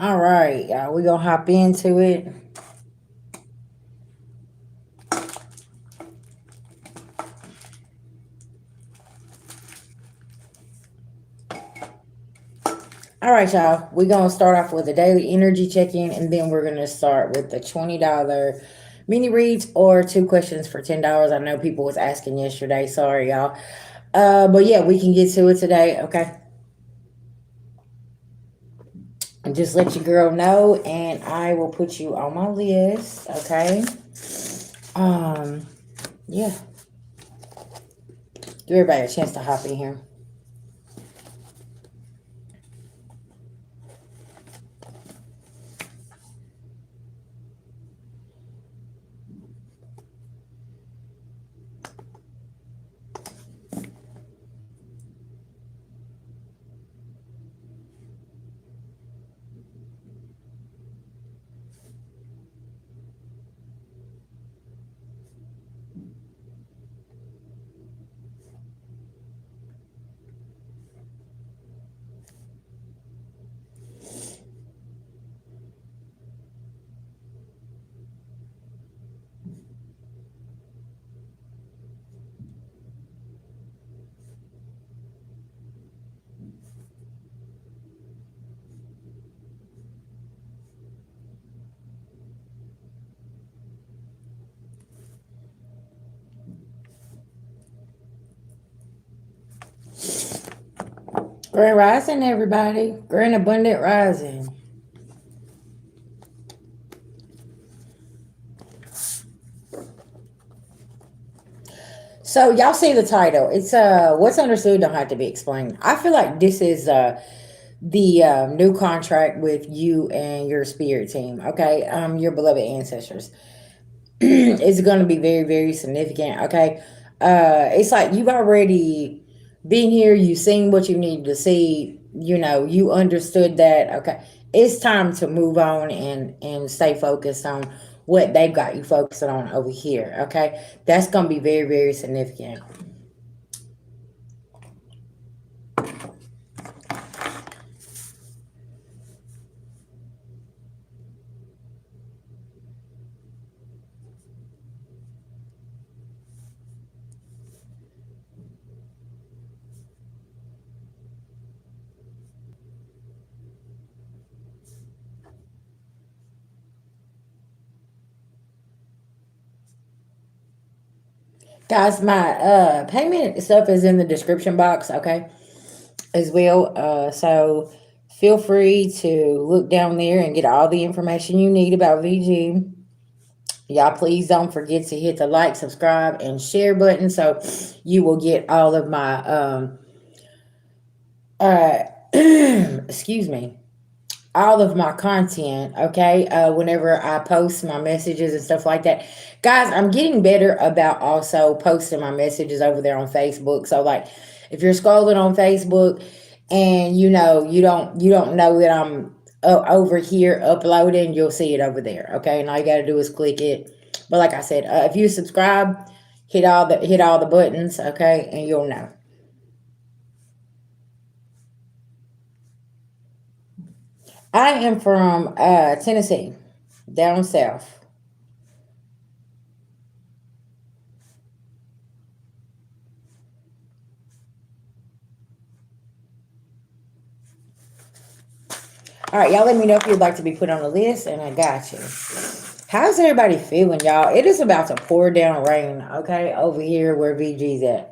All right, y'all. We're going to hop into it. All right, y'all. We're going to start off with a daily energy check in, and then we're going to start with the $20 mini reads or two questions for $10. I know people was asking yesterday. Sorry, y'all. But yeah, we can get to it today. Okay. And just let your girl know, and I will put you on my list. Okay. Um, yeah. Give everybody a chance to hop in here. Grand Rising, everybody. Grand Abundant Rising. So y'all see the title. It's what's understood don't have to be explained. I feel like this is the new contract with you and your spirit team. Okay, your beloved ancestors. It's going to be very very significant. Okay, it's like you've already been here. You've seen what you needed to see. You know, you understood that. Okay, it's time to move on and stay focused on what they've got you focusing on over here. Okay, that's going to be very very significant. Guys, my payment stuff is in the description box, okay, as well. So feel free to look down there and get all the information you need about VG. Y'all, please don't forget to hit the like, subscribe, and share button so you will get all of my excuse me, all of my content, okay, whenever I post my messages and stuff like that. Guys, I'm getting better about also posting my messages over there on Facebook. So like if you're scrolling on Facebook and you don't know that I'm over here uploading, you'll see it over there, okay? And all you got to do is click it. But like I said, if you subscribe, hit all the buttons, okay, and you'll know. I am from Tennessee, down south. All right, y'all let me know if you'd like to be put on the list, and I got you. How's everybody feeling, y'all? It is about to pour down rain, okay, over here where VG's at.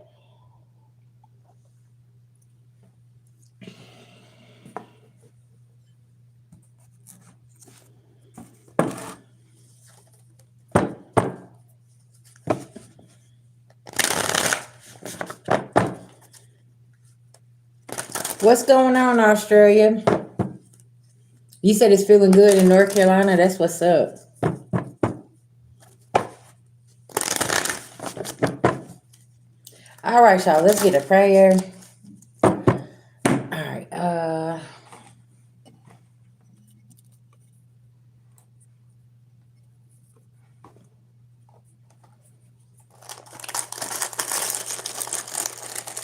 What's going on, Australia? You said it's feeling good in North Carolina. That's what's up. All right, y'all, let's get a prayer. All right,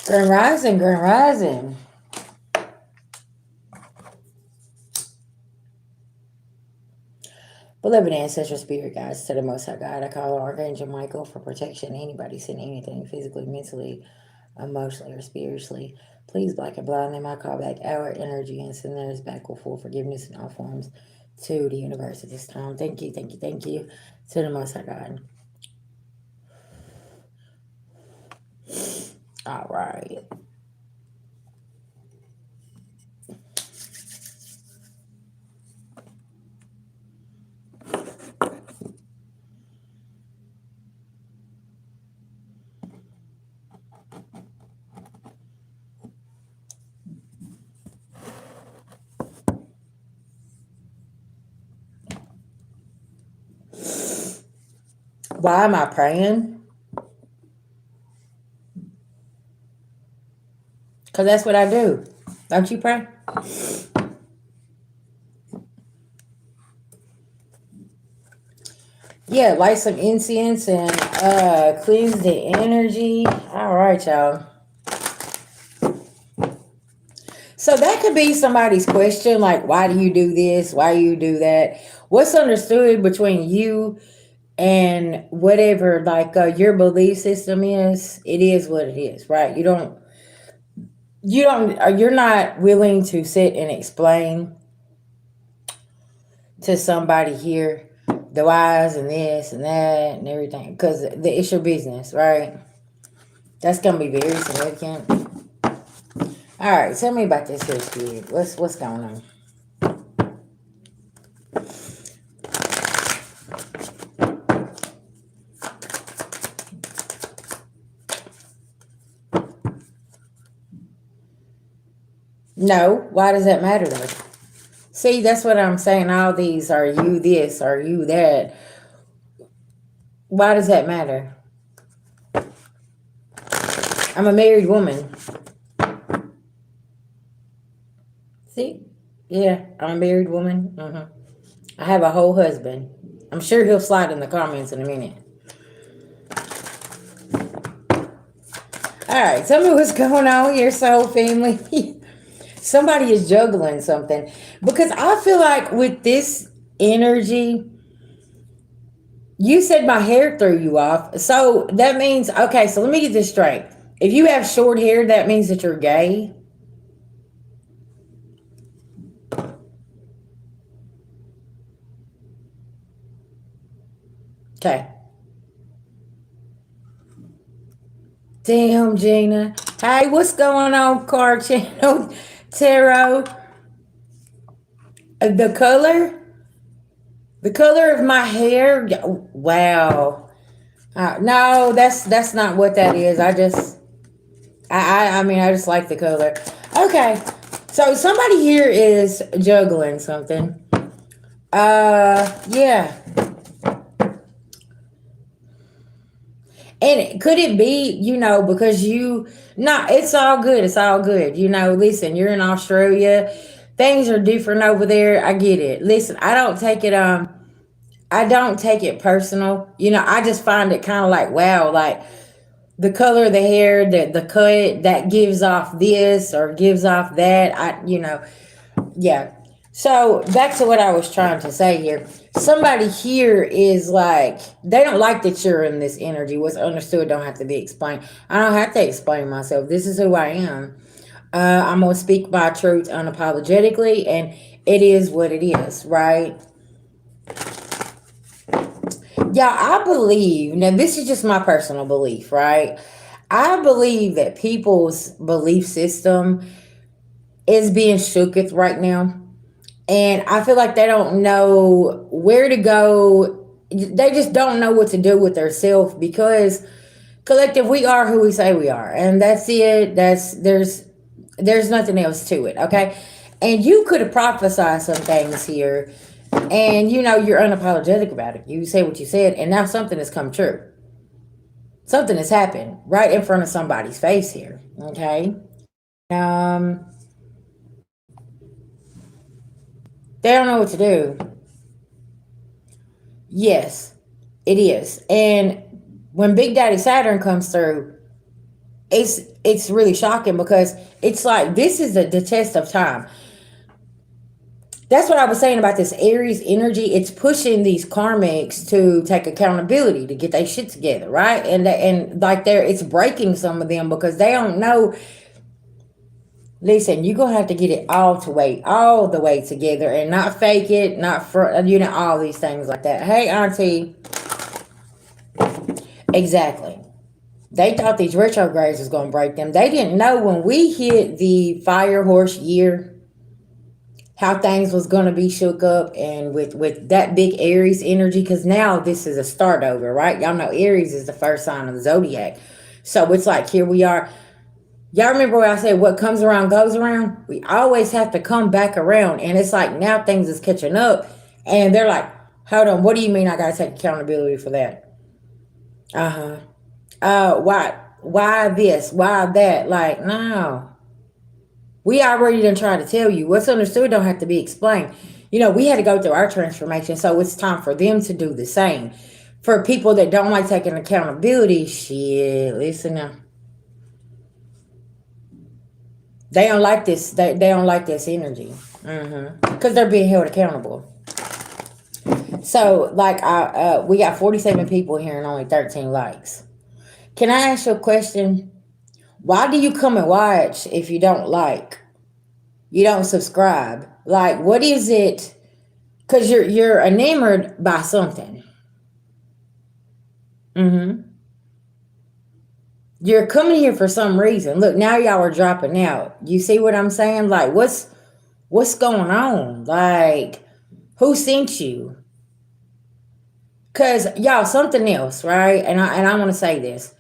Grand Rising, Grand Rising. Beloved ancestral spirit guides, to the Most High God, I call on Archangel Michael for protection. Anybody seen anything physically, mentally, emotionally, or spiritually, please black and blind them. I call back our energy and send theirs back with full forgiveness in all forms to the universe at this time. Thank you, thank you, thank you, to the Most High God. All right. Why am I praying? Because that's what I do. Don't you pray? Yeah, light some incense and cleanse the energy. All right, y'all. So that could be somebody's question, like, why do you do this? Why do you do that? What's understood between you and whatever, like, your belief system is? It is what it is, right? You're not willing to sit and explain to somebody here the whys and this and that and everything, because it's your business, right? That's gonna be very significant. All right, tell me about this here, spirit. What's going on? No, why does that matter though? See, that's what I'm saying. All these are you this, are you that. Why does that matter? I'm a married woman. See? Yeah, I'm a married woman. I have a whole husband. I'm sure he'll slide in the comments in a minute. All right, tell me what's going on here, soul family. Somebody is juggling something. Because I feel like with this energy, you said my hair threw you off. So that means, okay, so let me get this straight. If you have short hair, that means that you're gay. Okay. Damn, Gina. Hey, what's going on, Card Channel Tarot? The color? The color of my hair? Wow. No, that's not what that is. I just like the color. Okay. So somebody here is juggling something. Yeah. And could it be, because no, it's all good. It's all good. Listen, you're in Australia. Things are different over there. I get it. Listen, I don't take it personal. I just find it kind of like, wow, like the color of the hair, the cut that gives off this or gives off that. Yeah. So back to what I was trying to say here. Somebody here is like, they don't like that you're in this energy. What's understood don't have to be explained. I don't have to explain myself. This is who I am. I'm going to speak my truth unapologetically, and it is what it is, right? Yeah, I believe, now this is just my personal belief, right? I believe that people's belief system is being shooketh right now. And I feel like they don't know where to go. They just don't know what to do with themselves, because collective, we are who we say we are. And that's it. There's nothing else to it, okay? And you could have prophesied some things here, and you're unapologetic about it. You say what you said, and now something has come true. Something has happened right in front of somebody's face here, okay? Um, they don't know what to do. Yes, it is. And when Big Daddy Saturn comes through, it's really shocking, because it's like this is the test of time. That's what I was saying about this Aries energy. It's pushing these karmics to take accountability to get their shit together, right? And like it's breaking some of them because they don't know. Listen, you're gonna have to get it all the way together and not fake it, not for all these things like that. Hey, Auntie, exactly. They thought these retrogrades was gonna break them. They didn't know when we hit the fire horse year how things was going to be shook up, and with that big Aries energy, because now this is a start over, right? Y'all know Aries is the first sign of the zodiac, so it's like here we are. Y'all remember what I said, what comes around goes around? We always have to come back around, and it's like now things is catching up, and they're like, hold on, what do you mean I gotta take accountability for that? Uh-huh. Why this, why that? Like, no, we already done tried to tell you. What's understood don't have to be explained. We had to go through our transformation, so it's time for them to do the same. For people that don't like taking accountability, shit, listen now. They don't like this. They don't like this energy. Because they're being held accountable. So, like, we got 47 people here and only 13 likes. Can I ask you a question? Why do you come and watch if you don't like? You don't subscribe. Like, what is it? Because you're enamored by something. You're coming here for some reason. Look, now y'all are dropping out. You see what I'm saying? Like, what's going on? Like, who sent you? Because y'all, something else, right? And I want to say this.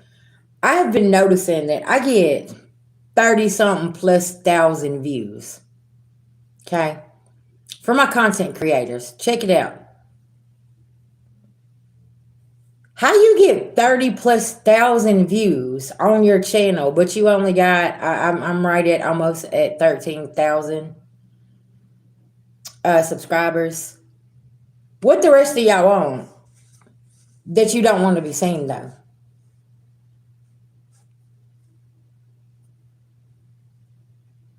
I have been noticing that I get 30 something plus thousand views. Okay. For my content creators, check it out. How you get 30 plus thousand views on your channel, but you only got, I'm right at almost at 13,000 subscribers? What the rest of y'all want that you don't want to be seen though?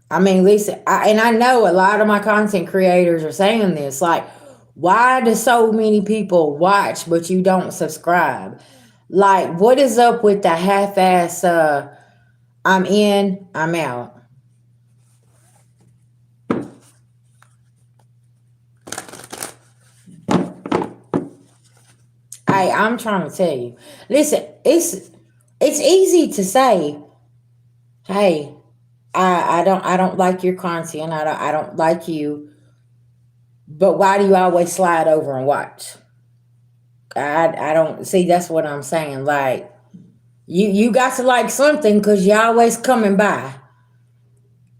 I mean, listen, and I know a lot of my content creators are saying this. Like, why do so many people watch but you don't subscribe? Like, what is up with the half-ass? I'm in, I'm out. I'm trying to tell you. Listen, it's easy to say, hey, I don't like your content. I don't like you. But why do you always slide over and watch? I don't see. That's what I'm saying. Like, you got to like something because you're always coming by.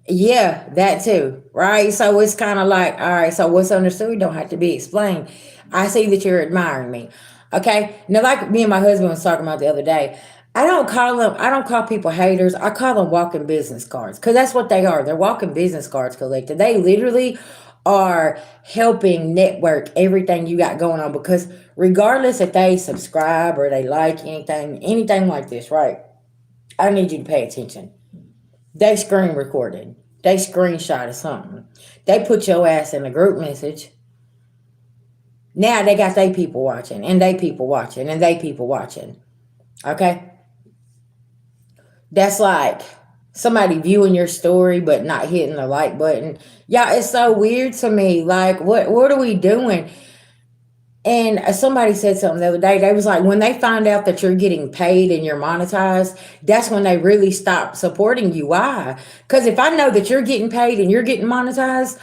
Yeah, that too, right? So it's kind of like, all right, so what's understood don't have to be explained. I see that you're admiring me. Okay. Now, like me and my husband was talking about the other day, I don't call people haters. I call them walking business cards because that's what they are. They're walking business cards collected. They literally are helping network everything you got going on because regardless if they subscribe or they like anything like this, right? I need you to pay attention. They screen recorded. They screenshot of something. They put your ass in a group message. Now they got they people watching, and they people watching, and they people watching. Okay? That's like somebody viewing your story but not hitting the like button. Yeah, it's so weird to me. Like, what are we doing? And somebody said something the other day. They was like, when they find out that you're getting paid and you're monetized, that's when they really stop supporting you. Why? Because if I know that you're getting paid and you're getting monetized,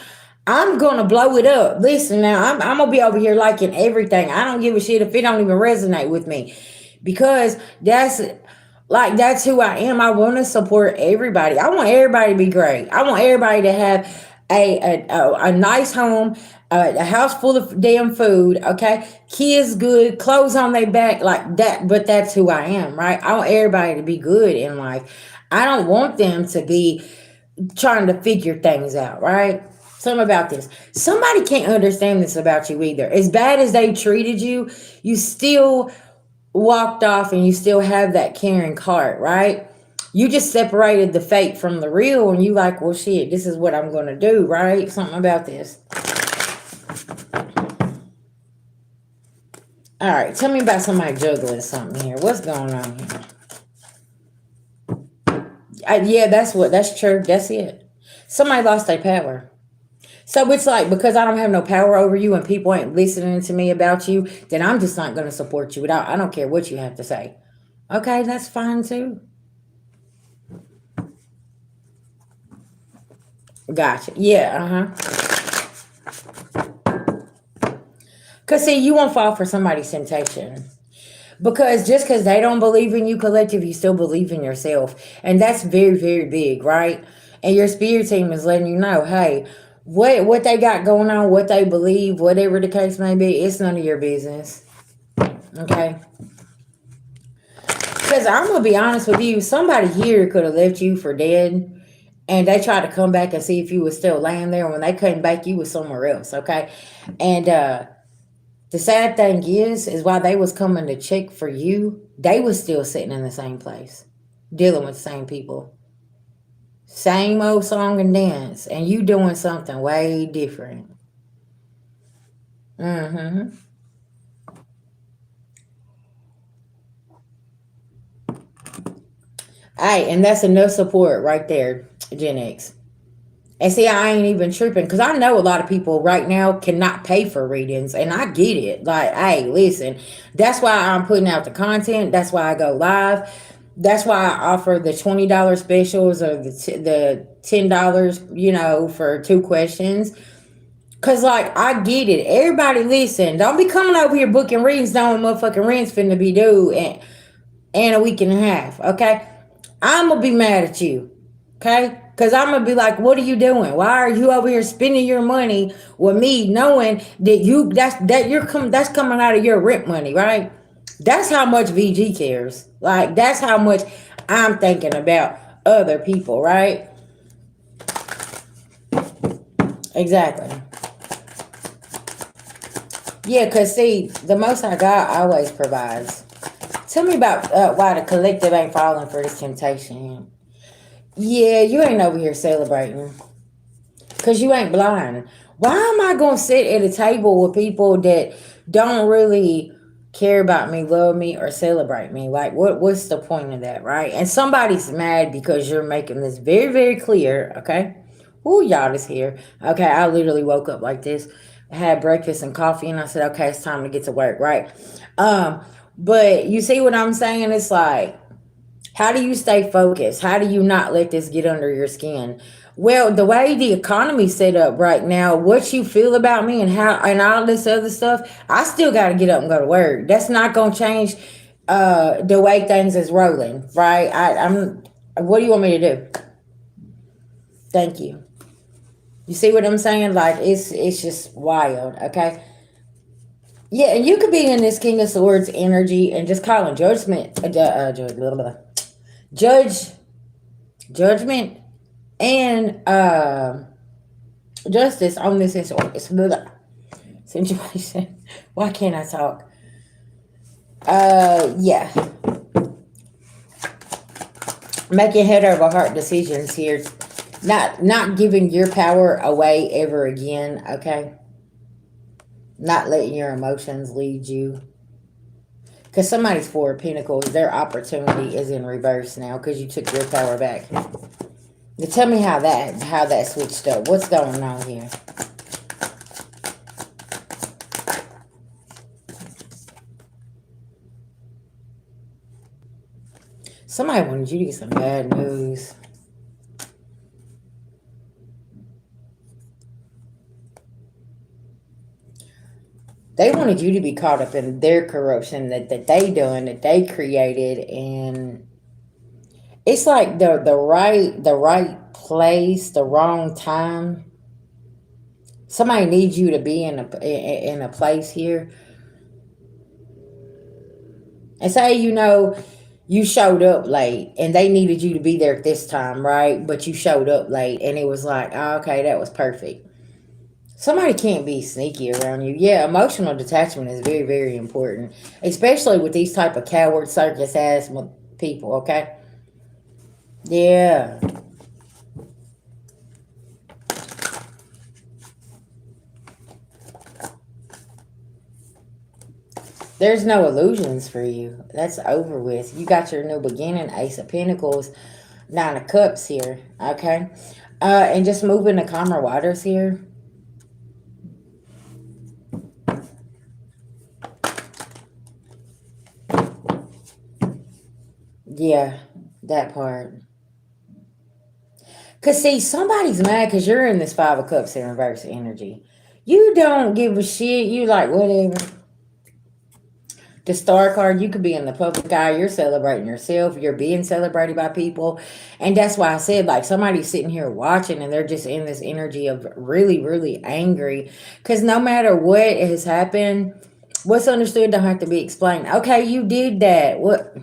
I'm gonna blow it up. Listen, now I'm gonna be over here liking everything. I don't give a shit if it don't even resonate with me, because that's who I am. I want to support everybody. I want everybody to be great. I want everybody to have a nice home, a house full of damn food, okay? Kids good, clothes on their back, like that. But that's who I am, right? I want everybody to be good in life. I don't want them to be trying to figure things out, right? Something about this. Somebody can't understand this about you either. As bad as they treated you, you still walked off and you still have that caring heart, right? You just separated the fake from the real and you like, well, shit, this is what I'm going to do, right? Something about this. All right, tell me about somebody juggling something here. What's going on here? Yeah, that's true. That's it. Somebody lost their power. So it's like, because I don't have no power over you and people ain't listening to me about you, then I'm just not going to support you. Without, I don't care what you have to say. Okay, that's fine too. Gotcha. Yeah, Because, see, you won't fall for somebody's temptation. Because just because they don't believe in you, collective, you still believe in yourself. And that's very, very big, right? And your spirit team is letting you know, hey, what they got going on, what they believe, whatever the case may be, it's none of your business. Okay? Because I'm going to be honest with you, somebody here could have left you for dead. And they tried to come back and see if you was still laying there. When they came back, you was somewhere else, okay? And the sad thing is while they was coming to check for you, they was still sitting in the same place, dealing with the same people. Same old song and dance, and you doing something way different. Mm-hmm. Hey, and that's enough support right there, Gen X. And see, I ain't even tripping because I know a lot of people right now cannot pay for readings, and I get it. Like, hey, listen, that's why I'm putting out the content. That's why I go live. That's why I offer the $20 specials or the $10, for 2 questions. Cause like I get it. Everybody listen. Don't be coming over here booking readings knowing motherfucking rent's finna be due and a week and a half. Okay, I'm gonna be mad at you. Okay, because I'm gonna be like, what are you doing? Why are you over here spending your money with me, knowing that that's coming out of your rent money, right? That's how much VG cares. Like that's how much I'm thinking about other people, right? Exactly. Yeah, because see, the most I got always provides. Tell me about why the collective ain't falling for this temptation. Yeah, you ain't over here celebrating because you ain't blind. Why am I going to sit at a table with people that don't really care about me, love me, or celebrate me? Like, what's the point of that, right? And somebody's mad because you're making this very, very clear, okay? Ooh, y'all is here. Okay, I literally woke up like this. I had breakfast and coffee, and I said, okay, it's time to get to work, right? Um, but you see what I'm saying? It's like, how do you stay focused? How do you not let this get under your skin? Well, the way the economy's set up right now, what you feel about me and how and all this other stuff, I still got to get up and go to work. That's not gonna change the way things is rolling, right? I'm. What do you want me to do? Thank you. You see what I'm saying? Like it's just wild. Okay. Yeah, and you could be in this King of Swords energy and just calling judgment, judge, judgment, and justice on this situation. Why can't I talk? Yeah, making head over heart decisions here, not giving your power away ever again. Okay, not letting your emotions lead you. Because somebody's Four of Pentacles, their opportunity is in reverse now because you took your power back. Now tell me how that switched up. What's going on here? Somebody wanted you to get some bad news. They wanted you to be caught up in their corruption that they done, that they created, and it's like the right place, the wrong time. Somebody needs you to be in a place here. And say, you showed up late and they needed you to be there at this time, right? But you showed up late and it was like, oh, okay, that was perfect. Somebody can't be sneaky around you. Yeah, emotional detachment is very, very important, especially with these type of coward circus ass people, okay? Yeah. There's no illusions for you. That's over with. You got your new beginning, Ace of Pentacles, Nine of Cups here. Okay. And just moving to calmer waters here. Yeah, that part. Cause see, somebody's mad because you're in this Five of Cups in reverse energy. You don't give a shit. You like whatever. The star card, you could be in the public eye. You're celebrating yourself. You're being celebrated by people. And that's why I said, like, somebody's sitting here watching and they're just in this energy of really, really angry. Because no matter what has happened, what's understood don't have to be explained. Okay, you did that. What?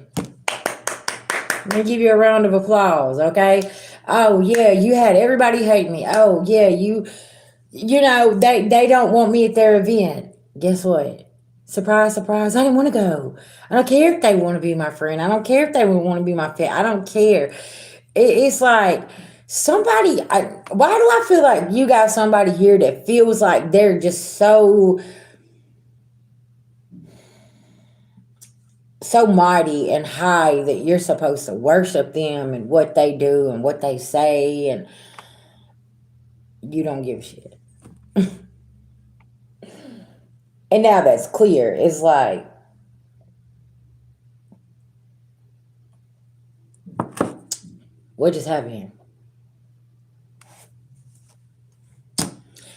Let me give you a round of applause, okay? Oh, yeah, you had everybody hate me. Oh, yeah, you know, they don't want me at their event. Guess what? Surprise, surprise. I didn't want to go. I don't care if they want to be my friend. I don't care if they want to be my fit. I don't care. It's like somebody. Why do I feel like you got somebody here that feels like they're just so mighty and high that you're supposed to worship them and what they do and what they say, and you don't give a shit. And now that's clear. It's like, what just happened here?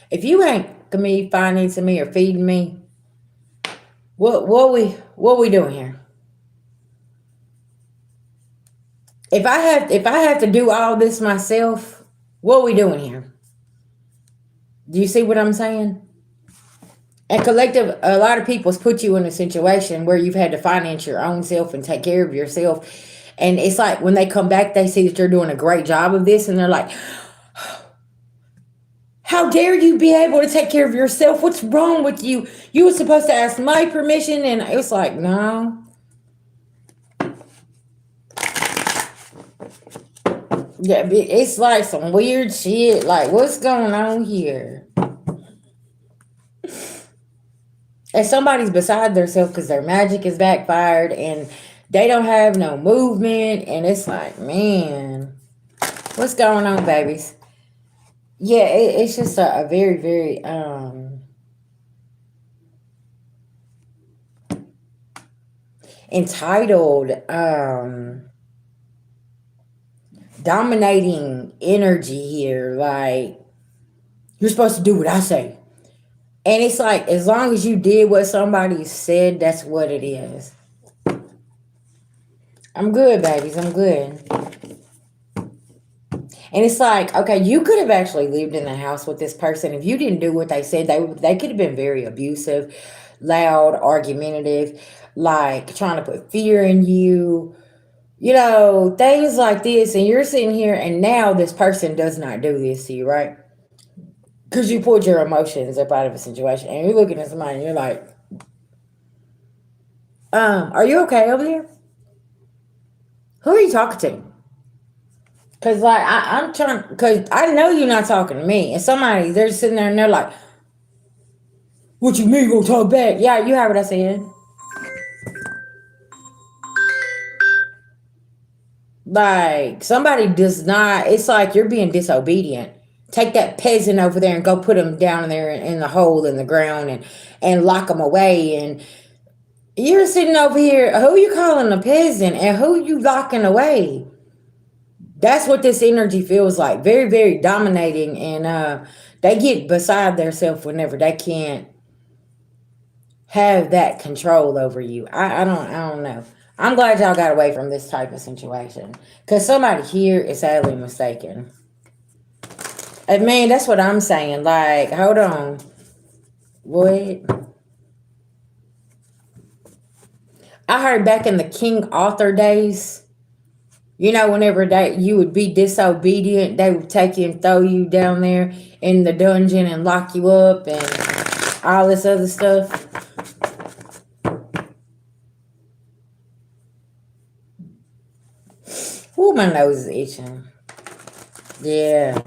If you ain't me financing me or feeding me, what we doing here? If I have to do all this myself, what we doing here? Do you see what I'm saying? And collective, a lot of people's put you in a situation where you've had to finance your own self and take care of yourself. And it's like when they come back, they see that you're doing a great job of this, and they're like, how dare you be able to take care of yourself? What's wrong with you? You were supposed to ask my permission. And it's like, no. Yeah, it's like some weird shit. Like, what's going on here? And somebody's beside themselves because their magic is backfired and they don't have no movement. And it's like, man, what's going on, babies? Yeah, it's just a very, very entitled, dominating energy here. Like, you're supposed to do what I say. And it's like, as long as you did what somebody said, that's what it is. I'm good, babies. I'm good. And it's like, okay, you could have actually lived in the house with this person. If you didn't do what they said, they could have been very abusive, loud, argumentative, like trying to put fear in you, you know, things like this. And you're sitting here and now this person does not do this to you, right? Because you pulled your emotions up out of a situation and you're looking at somebody and you're like, are you okay over there? Who are you talking to? Cause like I'm trying, cause I know you're not talking to me, and somebody they're sitting there and they're like, "What you mean gonna talk back?" Yeah, you heard what I said. Like somebody does not. It's like you're being disobedient. Take that peasant over there and go put him down there in the hole in the ground and lock him away. And you're sitting over here. Who you calling a peasant and who you locking away? That's what this energy feels like. Very, very dominating, and they get beside themselves whenever they can't have that control over you. I don't know. I'm glad y'all got away from this type of situation because somebody here is sadly mistaken. And man, that's what I'm saying. Like, hold on, what? I heard back in the King Arthur days. You know, whenever you would be disobedient, they would take you and throw you down there in the dungeon and lock you up and all this other stuff. Ooh, my nose is itching. Yeah.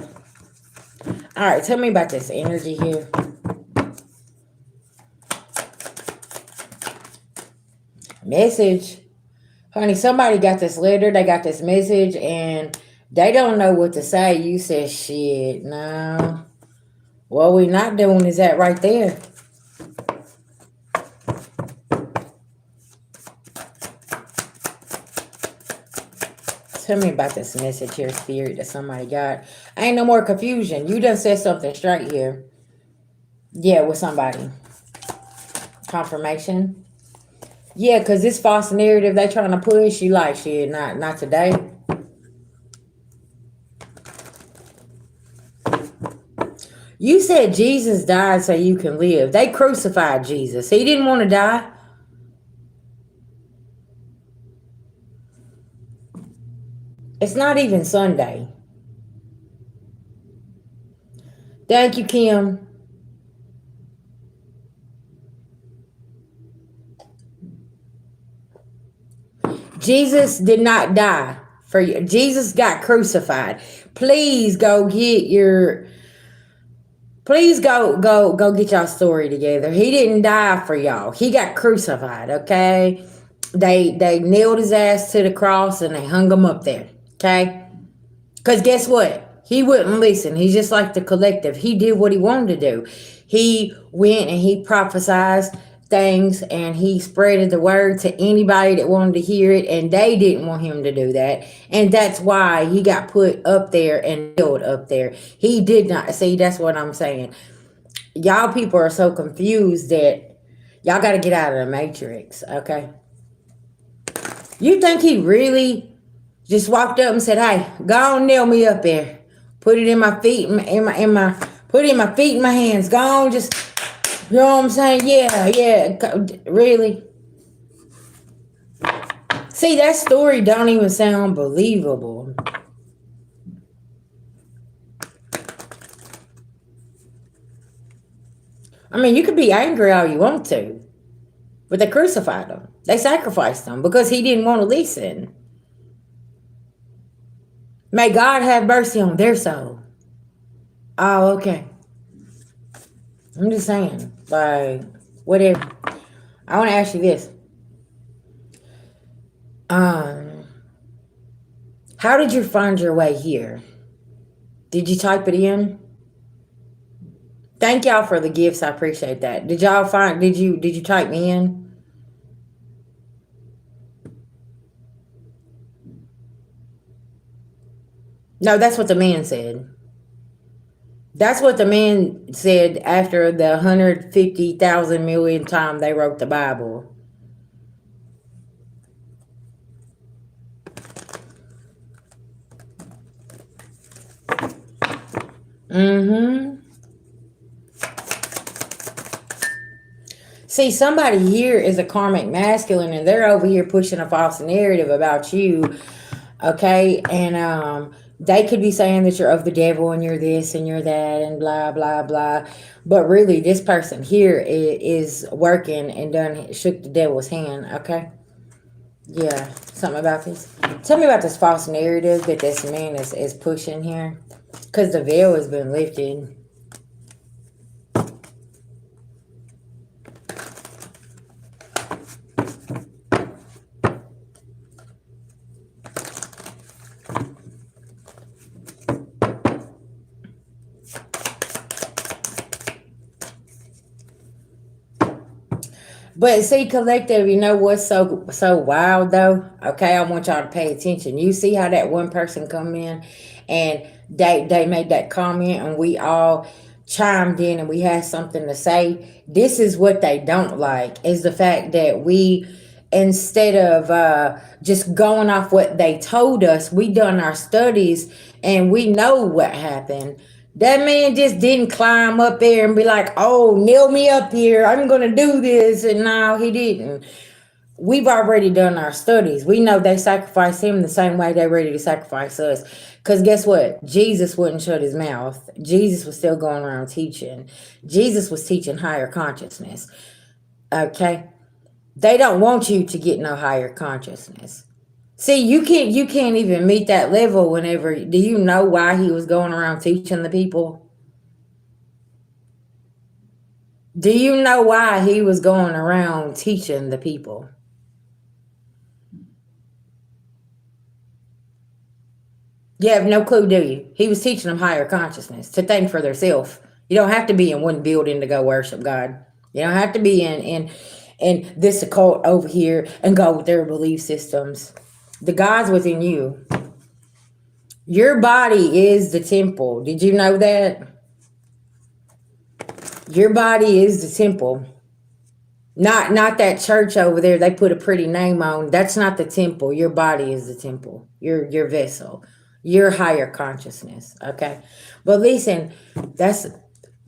All right, tell me about this energy here. Message. Honey, somebody got this letter, they got this message, and they don't know what to say. You said, shit, no. What we not doing is that right there. Tell me about this message here, spirit, that somebody got. Ain't no more confusion. You done said something straight here. Yeah, with somebody. Confirmation. Yeah, because this false narrative they trying to push, you like, shit, not today. You said Jesus died so you can live. They crucified Jesus. He didn't want to die. It's not even Sunday. Thank you, Kim. Jesus did not die for you. Jesus got crucified. Please go get your... Please go get y'all story together. He didn't die for y'all. He got crucified, okay? They nailed his ass to the cross and they hung him up there, okay? Because guess what? He wouldn't listen. He's just like the collective. He did what he wanted to do. He went and he prophesied things and he spreaded the word to anybody that wanted to hear it, and they didn't want him to do that. And that's why he got put up there and nailed up there. He did not. See, that's what I'm saying. Y'all people are so confused that y'all got to get out of the matrix, okay? You think he really just walked up and said, "Hey, go on, nail me up there. Put it in my feet, put it in my feet and my hands. Go on, just, you know what I'm saying? Yeah. Really? See, that story don't even sound believable. I mean, you could be angry all you want to, but they crucified him. They sacrificed him because he didn't want to listen. May God have mercy on their soul. Oh, okay. I'm just saying, like, whatever. I want to ask you this. How did you find your way here? Did you type it in? Thank y'all for the gifts. I appreciate that. Did y'all find, did you type me in? No, that's what the man said. That's what the man said after the 150,000 million time they wrote the Bible. Mm-hmm. See, somebody here is a karmic masculine and they're over here pushing a false narrative about you, okay? And they could be saying that you're of the devil and you're this and you're that and blah, blah, blah. But really, this person here is working and done shook the devil's hand, okay? Yeah, something about this. Tell me about this false narrative that this man is pushing here. Because the veil has been lifted. But see, collective, you know what's so wild though? Okay, I want y'all to pay attention. You see how that one person come in and they made that comment and we all chimed in and we had something to say. This is what they don't like, is the fact that we, instead of just going off what they told us, we done our studies and we know what happened. That man just didn't climb up there and be like, "Oh, nail me up here. I'm going to do this." And no, he didn't. We've already done our studies. We know they sacrificed him the same way they're ready to sacrifice us. Because guess what? Jesus wouldn't shut his mouth. Jesus was still going around teaching. Jesus was teaching higher consciousness. Okay? They don't want you to get no higher consciousness. See, you can't even meet that level whenever. Do you know why he was going around teaching the people? Do you know why he was going around teaching the people? You have no clue, do you? He was teaching them higher consciousness to think for themselves. You don't have to be in one building to go worship God. You don't have to be in this occult over here and go with their belief systems. The God's within you. Your body is the temple. Did you know that? Your body is the temple. Not that church over there they put a pretty name on. That's not the temple. Your body is the temple. Your vessel. Your higher consciousness. Okay. But listen, that's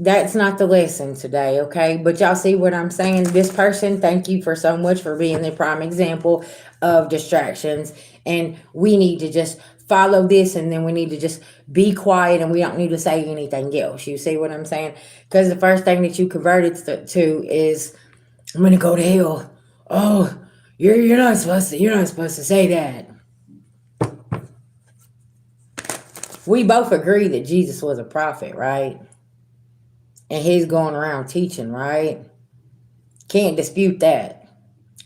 that's not the lesson today, okay? But y'all see what I'm saying? This person, thank you for so much for being the prime example of distractions. And we need to just follow this, and then we need to just be quiet, and we don't need to say anything else. You see what I'm saying? Because the first thing that you converted to is, I'm gonna go to hell. Oh, you're not supposed to say that. We both agree that Jesus was a prophet, right? And he's going around teaching, right? Can't dispute that.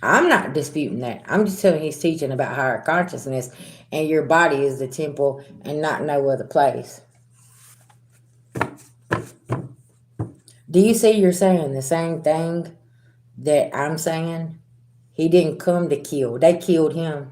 I'm not disputing that. I'm just telling you he's teaching about higher consciousness, and your body is the temple and not no other place. Do you see you're saying the same thing that I'm saying? He didn't come to kill. They killed him.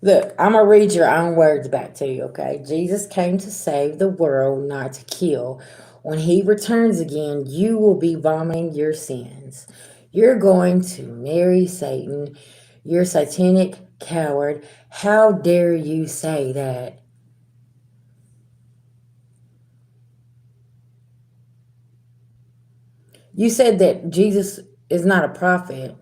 Look, I'm going to read your own words back to you, okay? Jesus came to save the world, not to kill. When he returns again, you will be vomiting your sins. You're going to marry Satan. You're satanic coward. How dare you say that? You said that Jesus is not a prophet.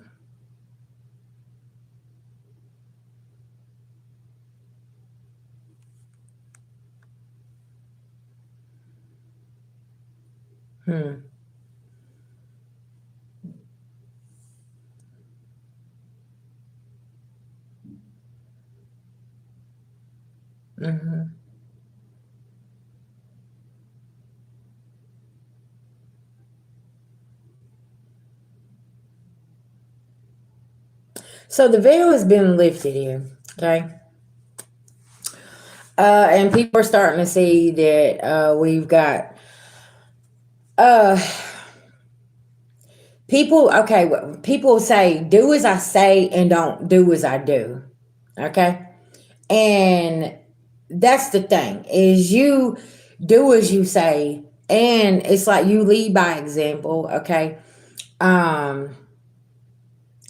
Hmm. Hmm. So the veil has been lifted here, okay? And people are starting to see that we've got uh people, okay, people say, do as I say and don't do as I do. Okay. And that's the thing is you do as you say, and it's like you lead by example. Okay. Um,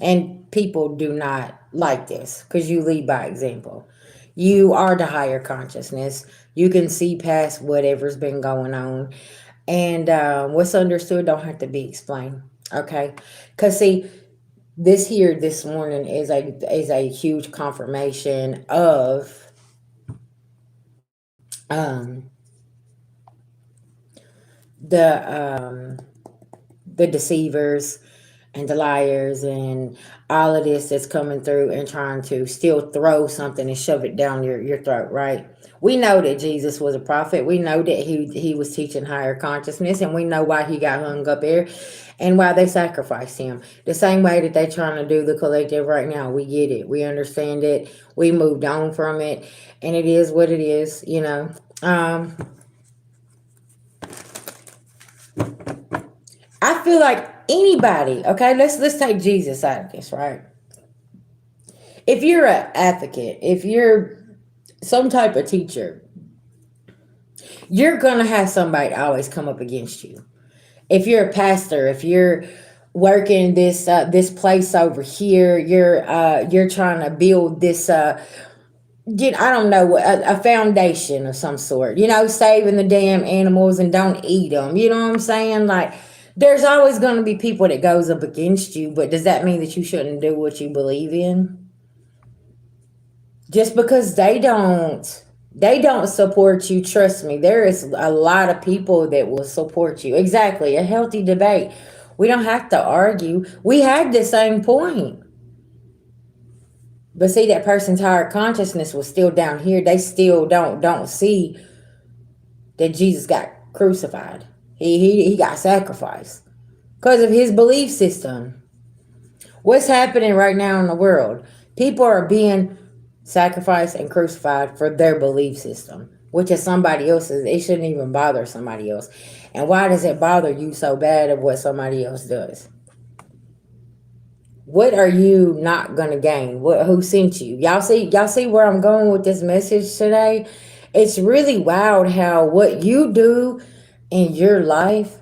and people do not like this because you lead by example. You are the higher consciousness. You can see past whatever's been going on, and what's understood don't have to be explained. Okay, because see, this here this morning is a huge confirmation of um, the the deceivers and the liars and all of this that's coming through and trying to still throw something and shove it down your throat, right? We know that Jesus was a prophet. We know that he was teaching higher consciousness, and we know why he got hung up there and why they sacrificed him. The same way that they're trying to do the collective right now. We get it. We understand it. We moved on from it, and it is what it is, you know. Um, I feel like anybody, okay, let's take Jesus out of this, right? If you're an advocate, if you're some type of teacher, you're gonna have somebody always come up against you. If you're a pastor, if you're working this place over here, you're trying to build this get I don't know a foundation of some sort. You know, saving the damn animals and don't eat them. You know what I'm saying? Like, there's always going to be people that goes up against you, but does that mean that you shouldn't do what you believe in? Just because they don't support you, trust me, there is a lot of people that will support you. Exactly, a healthy debate. We don't have to argue. We had the same point. But see, that person's higher consciousness was still down here. They still don't see that Jesus got crucified. He got sacrificed because of his belief system. What's happening right now in the world? People are being sacrificed and crucified for their belief system, which is somebody else's. It shouldn't even bother somebody else. And why does it bother you so bad of what somebody else does? What are you not gonna gain? What, who sent you? Y'all see where I'm going with this message today? It's really wild how what you do in your life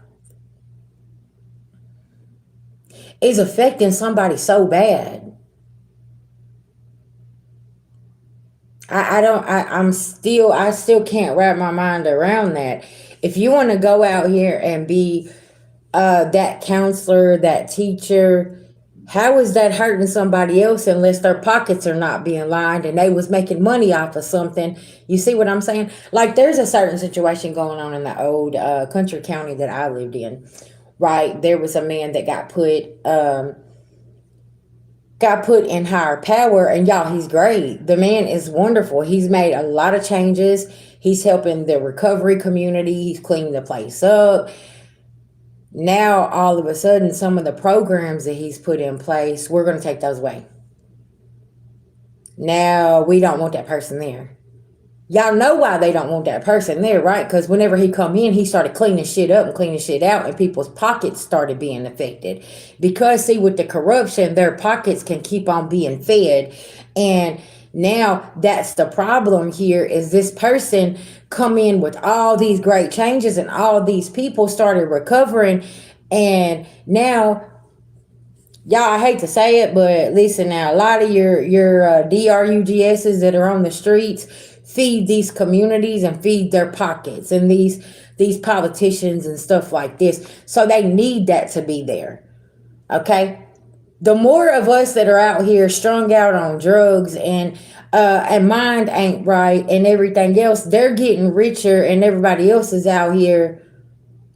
is affecting somebody so bad. I still can't wrap my mind around that. If you want to go out here and be that counselor, that teacher, how is that hurting somebody else unless their pockets are not being lined and they was making money off of something? You see what I'm saying? Like there's a certain situation going on in the old country county that I lived in. Right, there was a man that got put in higher power, and y'all, he's great. The man is wonderful. He's made a lot of changes. He's helping the recovery community. He's cleaning the place up. Now all of a sudden some of the programs that he's put in place, we're going to take those away. Now we don't want that person there. Y'all know why they don't want that person there, right? Because whenever he come in, he started cleaning shit up and cleaning shit out, and people's pockets started being affected. Because see, with the corruption, their pockets can keep on being fed, and now that's the problem here. Is this person come in with all these great changes, and all these people started recovering, and now y'all, I hate to say it, but listen now, a lot of your DRUGSs that are on the streets feed these communities and feed their pockets, and these politicians and stuff like this. So they need that to be there. Okay? The more of us that are out here strung out on drugs and mind ain't right and everything else, they're getting richer, and everybody else is out here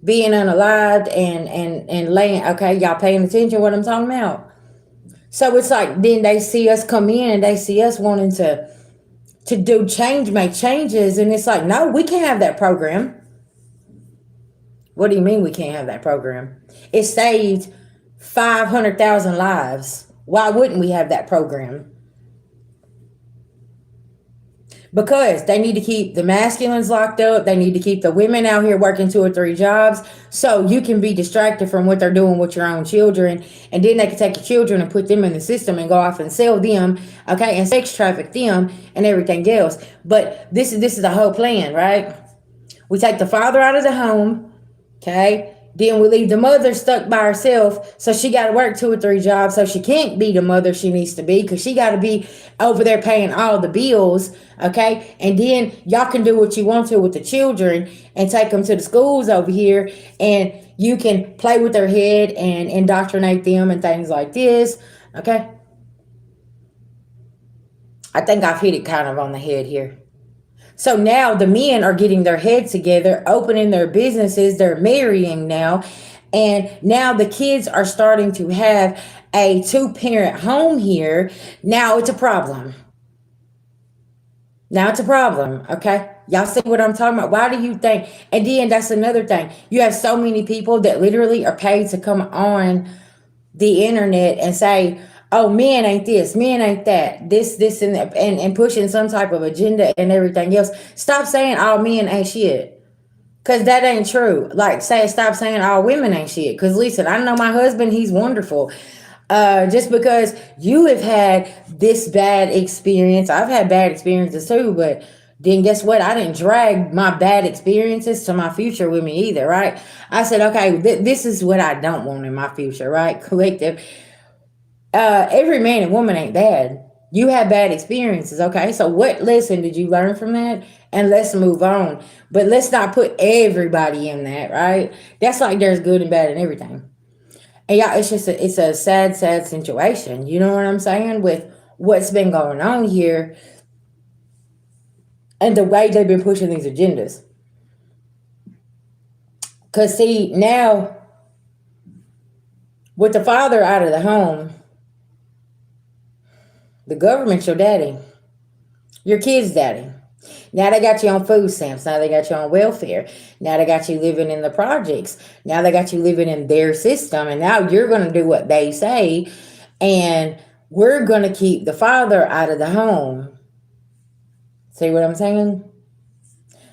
being unalived and laying. Okay, y'all paying attention to what I'm talking about? So it's like then they see us come in and they see us wanting to do change, make changes, and it's like, no, we can't have that program. What do you mean we can't have that program? It saved 500,000 lives. Why wouldn't we have that program? Because they need to keep the masculines locked up. They need to keep the women out here working 2 or 3 jobs so you can be distracted from what they're doing with your own children. And then they can take your children and put them in the system and go off and sell them, okay, and sex traffic them and everything else. But this is the whole plan, right? We take the father out of the home, okay? Then we leave the mother stuck by herself, so she got to work 2 or 3 jobs, so she can't be the mother she needs to be, because she got to be over there paying all the bills, okay? And then y'all can do what you want to with the children and take them to the schools over here, and you can play with their head and indoctrinate them and things like this, okay? I think I've hit it kind of on the head here. So now the men are getting their heads together, opening their businesses, they're marrying now, and now the kids are starting to have a 2-parent home here. Now it's a problem. Now it's a problem, okay? Y'all see what I'm talking about? Why do you think? And then that's another thing. You have so many people that literally are paid to come on the internet and say, oh, men ain't this, men ain't that, this, and that, and pushing some type of agenda and everything else. Stop saying all men ain't shit, because that ain't true. Like, stop saying all women ain't shit, because listen, I know my husband, he's wonderful. Just because you have had this bad experience, I've had bad experiences too, but then guess what? I didn't drag my bad experiences to my future with me either, right? I said, okay, this is what I don't want in my future, right? Collective. Every man and woman ain't bad. You have bad experiences, okay? So what lesson did you learn from that? And let's move on. But let's not put everybody in that, right? That's like there's good and bad in everything. And yeah, it's a sad, sad situation. You know what I'm saying? With what's been going on here and the way they've been pushing these agendas. Because see, now with the father out of the home, the government's your daddy. Your kid's daddy. Now they got you on food stamps. Now they got you on welfare. Now they got you living in the projects. Now they got you living in their system. And now you're going to do what they say. And we're going to keep the father out of the home. See what I'm saying?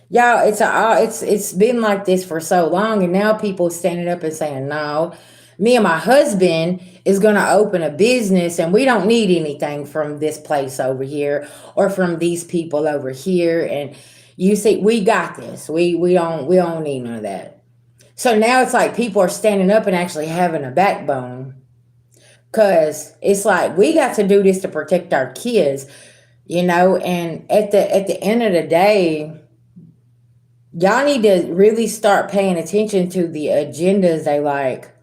Y'all, it's been like this for so long, and now people standing up and saying, "No, me and my husband is gonna open a business, and we don't need anything from this place over here or from these people over here." And you see, we got this. We don't need none of that. So now it's like people are standing up and actually having a backbone, cause it's like we got to do this to protect our kids, you know. And at the end of the day, y'all need to really start paying attention to the agendas they like.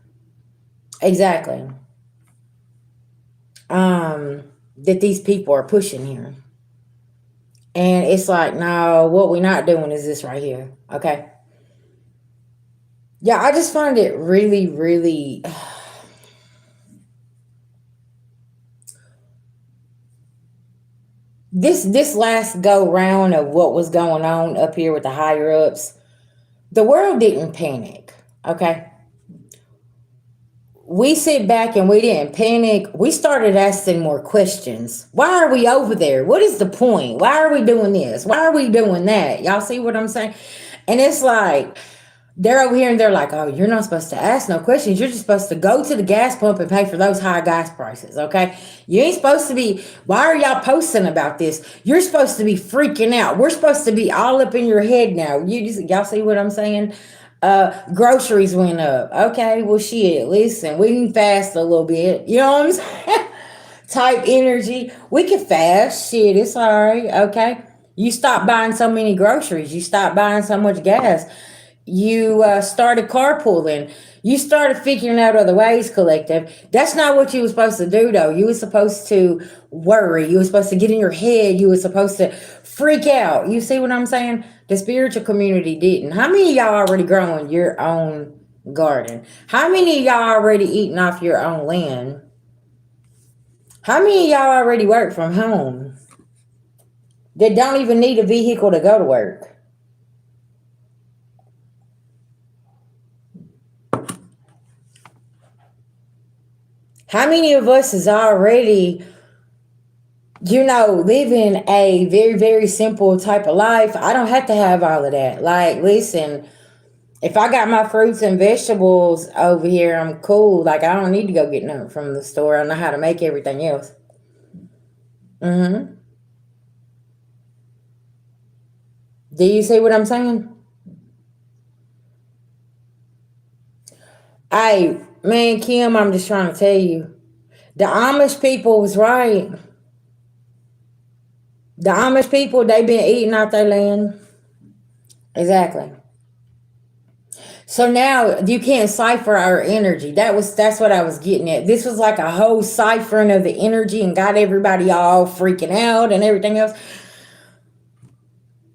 Exactly. That these people are pushing here. And it's like, no, what we're not doing is this right here. Okay. Yeah, I just find it really, really this last go round of what was going on up here with the higher ups, the world didn't panic. Okay. We sit back and we didn't panic. We started asking more questions. Why are we over there? What is the point? Why are we doing this? Why are we doing that? Y'all see what I'm saying? And it's like they're over here and they're like, oh, you're not supposed to ask no questions. You're just supposed to go to the gas pump and pay for those high gas prices, okay? You ain't supposed to be, why are y'all posting about this? You're supposed to be freaking out. We're supposed to be all up in your head now. Y'all see what I'm saying? Groceries went up. Okay, well shit, listen, we can fast a little bit. You know what I'm saying? Type energy. We can fast. Shit, it's all right. Okay. You stop buying so many groceries. You stop buying so much gas. You started carpooling. You started figuring out other ways, collective. That's not what you were supposed to do, though. You were supposed to worry. You were supposed to get in your head. You were supposed to freak out. You see what I'm saying? The spiritual community didn't. How many of y'all already growing your own garden? How many of y'all already eating off your own land? How many of y'all already work from home that don't even need a vehicle to go to work? How many of us is already, living a very, very simple type of life? I don't have to have all of that. Like, listen, if I got my fruits and vegetables over here, I'm cool. Like, I don't need to go get nothing from the store. I know how to make everything else. hmm Do you see what I'm saying? Hey, man, Kim, I'm just trying to tell you. The Amish people was right. The Amish people, they been eating out their land. Exactly. So now you can't cipher our energy. That's what I was getting at. This was like a whole ciphering of the energy and got everybody all freaking out and everything else.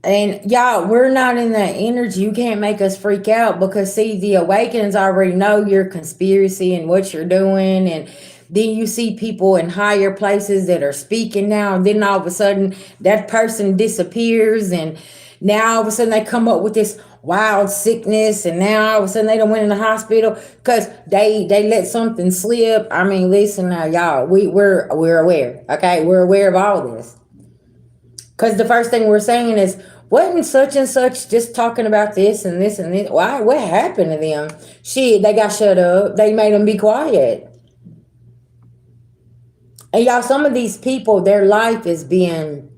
And y'all, we're not in that energy. You can't make us freak out because see, the awakens already know your conspiracy and what you're doing. And then you see people in higher places that are speaking now, and then all of a sudden that person disappears, and now all of a sudden they come up with this wild sickness, and now all of a sudden they don't went in the hospital because they let something slip. I mean, listen now, y'all, we're aware, okay? We're aware of all this. Because the first thing we're saying is, wasn't such and such just talking about this and this and this? Why? What happened to them? Shit, they got shut up. They made them be quiet. And y'all, some of these people, their life is being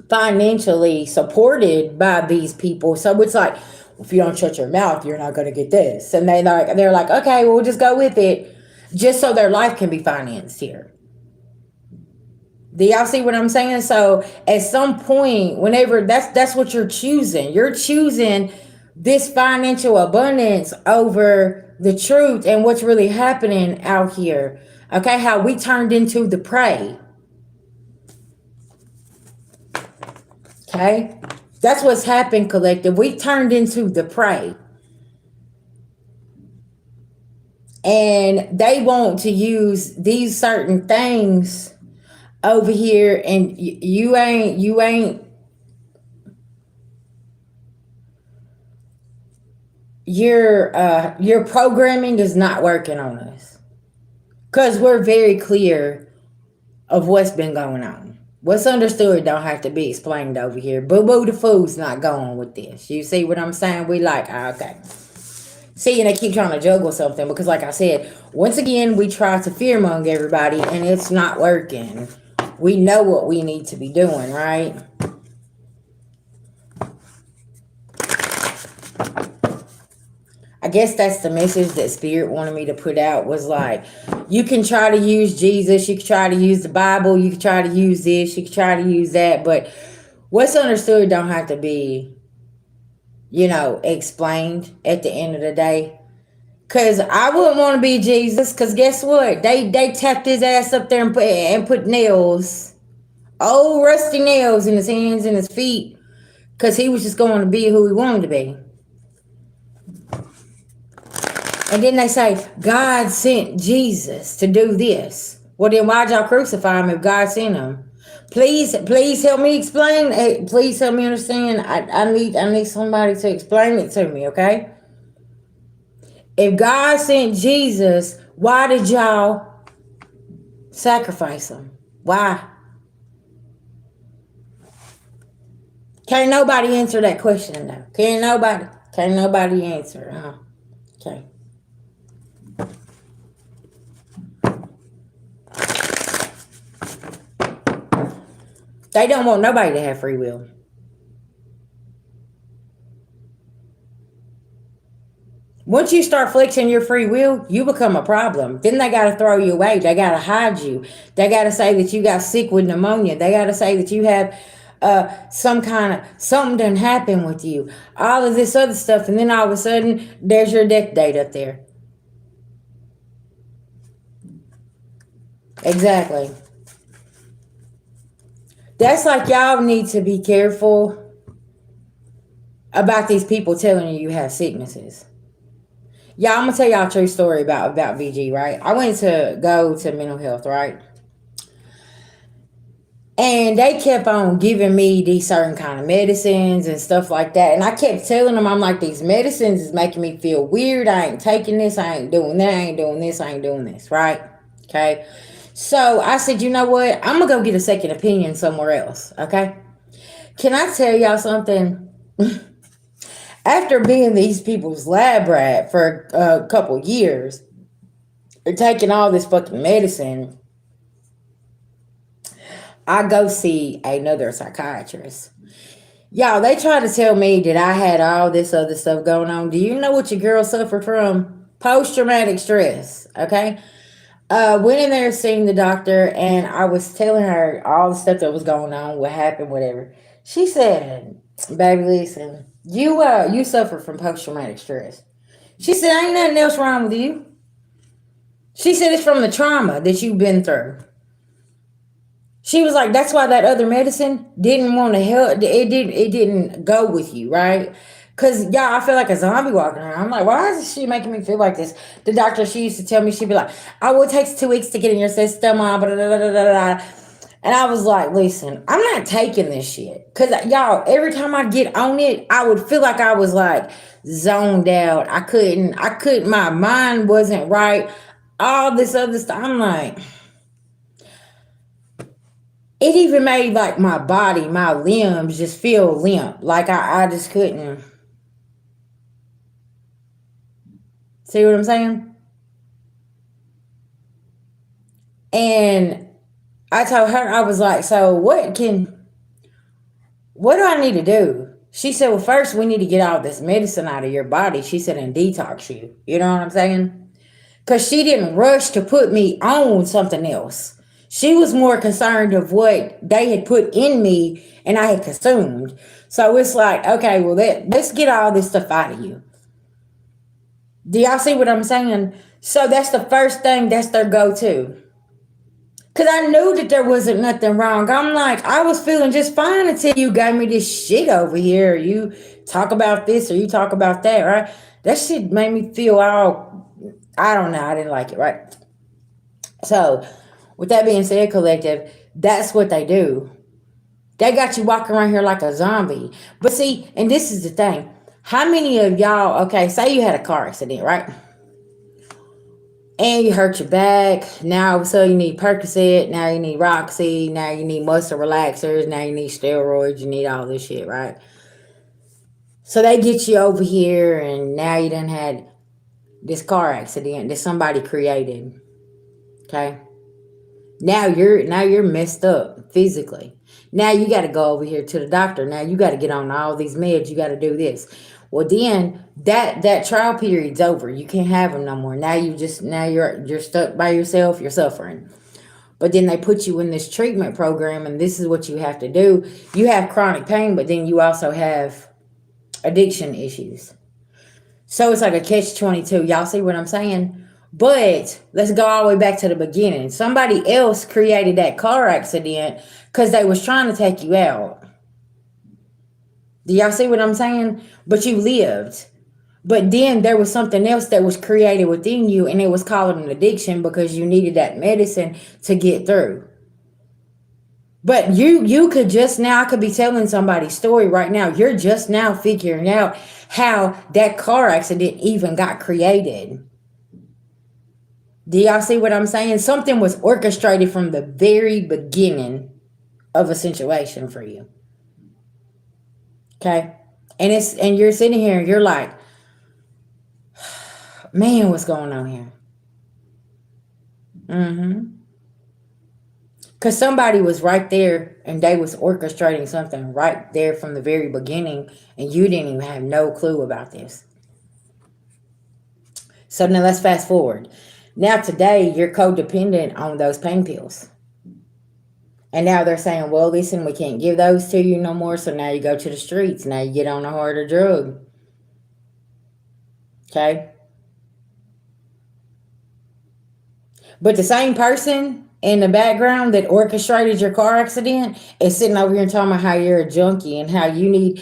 financially supported by these people. So it's like, if you don't shut your mouth, you're not going to get this. And they're like, okay, well, we'll just go with it, just so their life can be financed here. Do y'all see what I'm saying? So at some point, whenever that's what you're choosing. You're choosing this financial abundance over the truth and what's really happening out here. Okay, how we turned into the prey. Okay? That's what's happened, collective. We turned into the prey. And they want to use these certain things over here, and you ain't your programming is not working on us because we're very clear of what's been going on. What's understood don't have to be explained over here. Boo boo the fool's not going with this. You see what I'm saying? We like, okay. See, and they keep trying to juggle something because, like I said, once again, we try to fearmonger everybody and it's not working. We know what we need to be doing, right? I guess that's the message that Spirit wanted me to put out was like, you can try to use Jesus, you can try to use the Bible, you can try to use this, you can try to use that, but what's understood don't have to be, explained at the end of the day. Cause I wouldn't want to be Jesus. Cause guess what? They tapped his ass up there and put nails, old rusty nails in his hands and his feet. Cause he was just going to be who he wanted to be. And then they say, God sent Jesus to do this. Well, then why'd y'all crucify him if God sent him? Please help me explain. Hey, please help me understand. I need somebody to explain it to me, okay? If God sent Jesus, why did y'all sacrifice him? Why? Can't nobody answer that question though. Can't nobody answer, huh? Okay. They don't want nobody to have free will. Once you start flexing your free will, you become a problem. Then they got to throw you away. They got to hide you. They got to say that you got sick with pneumonia. They got to say that you have some kind of something done happened with you. All of this other stuff, and then all of a sudden, there's your death date up there. Exactly. That's like y'all need to be careful about these people telling you have sicknesses. Yeah, I'm gonna tell y'all a true story about VG, right? I went to go to mental health, right? And they kept on giving me these certain kind of medicines and stuff like that. And I kept telling them, I'm like, these medicines is making me feel weird. I ain't taking this. I ain't doing that. I ain't doing this. I ain't doing this, right? Okay. So I said, you know what? I'm gonna go get a second opinion somewhere else. Okay. Can I tell y'all something? After being these people's lab rat for a couple years, taking all this fucking medicine, I go see another psychiatrist. Y'all, they try to tell me that I had all this other stuff going on. Do you know what your girl suffered from? Post-traumatic stress, okay? Went in there seeing the doctor, and I was telling her all the stuff that was going on, what happened, whatever. She said, baby, listen, you suffer from post-traumatic stress. She said, ain't nothing else wrong with you. She said it's from the trauma that you've been through. She was like, that's why that other medicine didn't want to help. It didn't go with you, right? Cause y'all, I feel like a zombie walking around. I'm like, why is she making me feel like this? The doctor, she used to tell me, she'd be like, oh, it takes 2 weeks to get in your system, blah, blah, blah, blah, blah. And I was like, listen, I'm not taking this shit. Cause y'all, every time I get on it, I would feel like I was like zoned out. I couldn't, my mind wasn't right. All this other stuff. I'm like, it even made like my body, my limbs just feel limp. Like I just couldn't. See what I'm saying? And I told her, I was like, so what do I need to do? She said, well, first we need to get all this medicine out of your body. She said, and detox you. You know what I'm saying? Because she didn't rush to put me on something else. She was more concerned of what they had put in me and I had consumed. So it's like, okay, well, let's get all this stuff out of you. Do y'all see what I'm saying? So that's the first thing. That's their go-to. Because I knew that there wasn't nothing wrong. I'm like, I was feeling just fine until you gave me this shit over here. You talk about this or you talk about that, right? That shit made me feel all, I don't know. I didn't like it, right? So, with that being said, collective, that's what they do. They got you walking around here like a zombie. But see, and this is the thing. How many of y'all, okay, say you had a car accident, right? and you hurt your back. Now all of a sudden you need Percocet. Now you need Roxy. Now you need muscle relaxers. Now you need steroids. You need all this shit, right? So they get you over here, and now you done had this car accident that somebody created. Okay. Now you're messed up physically. Now you got to go over here to the doctor. Now you got to get on all these meds. You got to do this. Well, then that trial period's over. You can't have them no more. Now you're stuck by yourself. You're suffering. But then they put you in this treatment program, and this is what you have to do. You have chronic pain, but then you also have addiction issues. So it's like a catch 22. Y'all see what I'm saying? But let's go all the way back to the beginning. Somebody else created that car accident because they was trying to take you out. Do y'all see what I'm saying? But you lived. But then there was something else that was created within you, and it was called an addiction because you needed that medicine to get through. But you could just now, I could be telling somebody's story right now. You're just now figuring out how that car accident even got created. Do y'all see what I'm saying? Something was orchestrated from the very beginning of a situation for you. Okay? And you're sitting here and you're like, man, what's going on here? Mm-hmm. Because somebody was right there and they was orchestrating something right there from the very beginning, and you didn't even have no clue about this. So now let's fast forward. Now today you're codependent on those pain pills. And now they're saying, well, listen, we can't give those to you no more. So now you go to the streets. Now you get on a harder drug. Okay. But the same person in the background that orchestrated your car accident is sitting over here and talking about how you're a junkie and how you need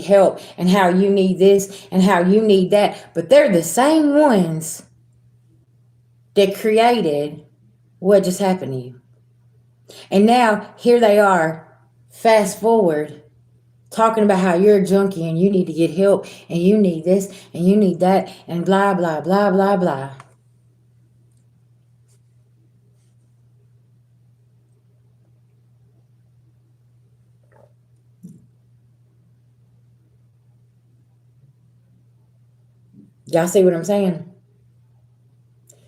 help and how you need this and how you need that. But they're the same ones that created what just happened to you. And now here they are, fast forward, talking about how you're a junkie and you need to get help and you need this and you need that and blah, blah, blah, blah, blah. Y'all see what I'm saying?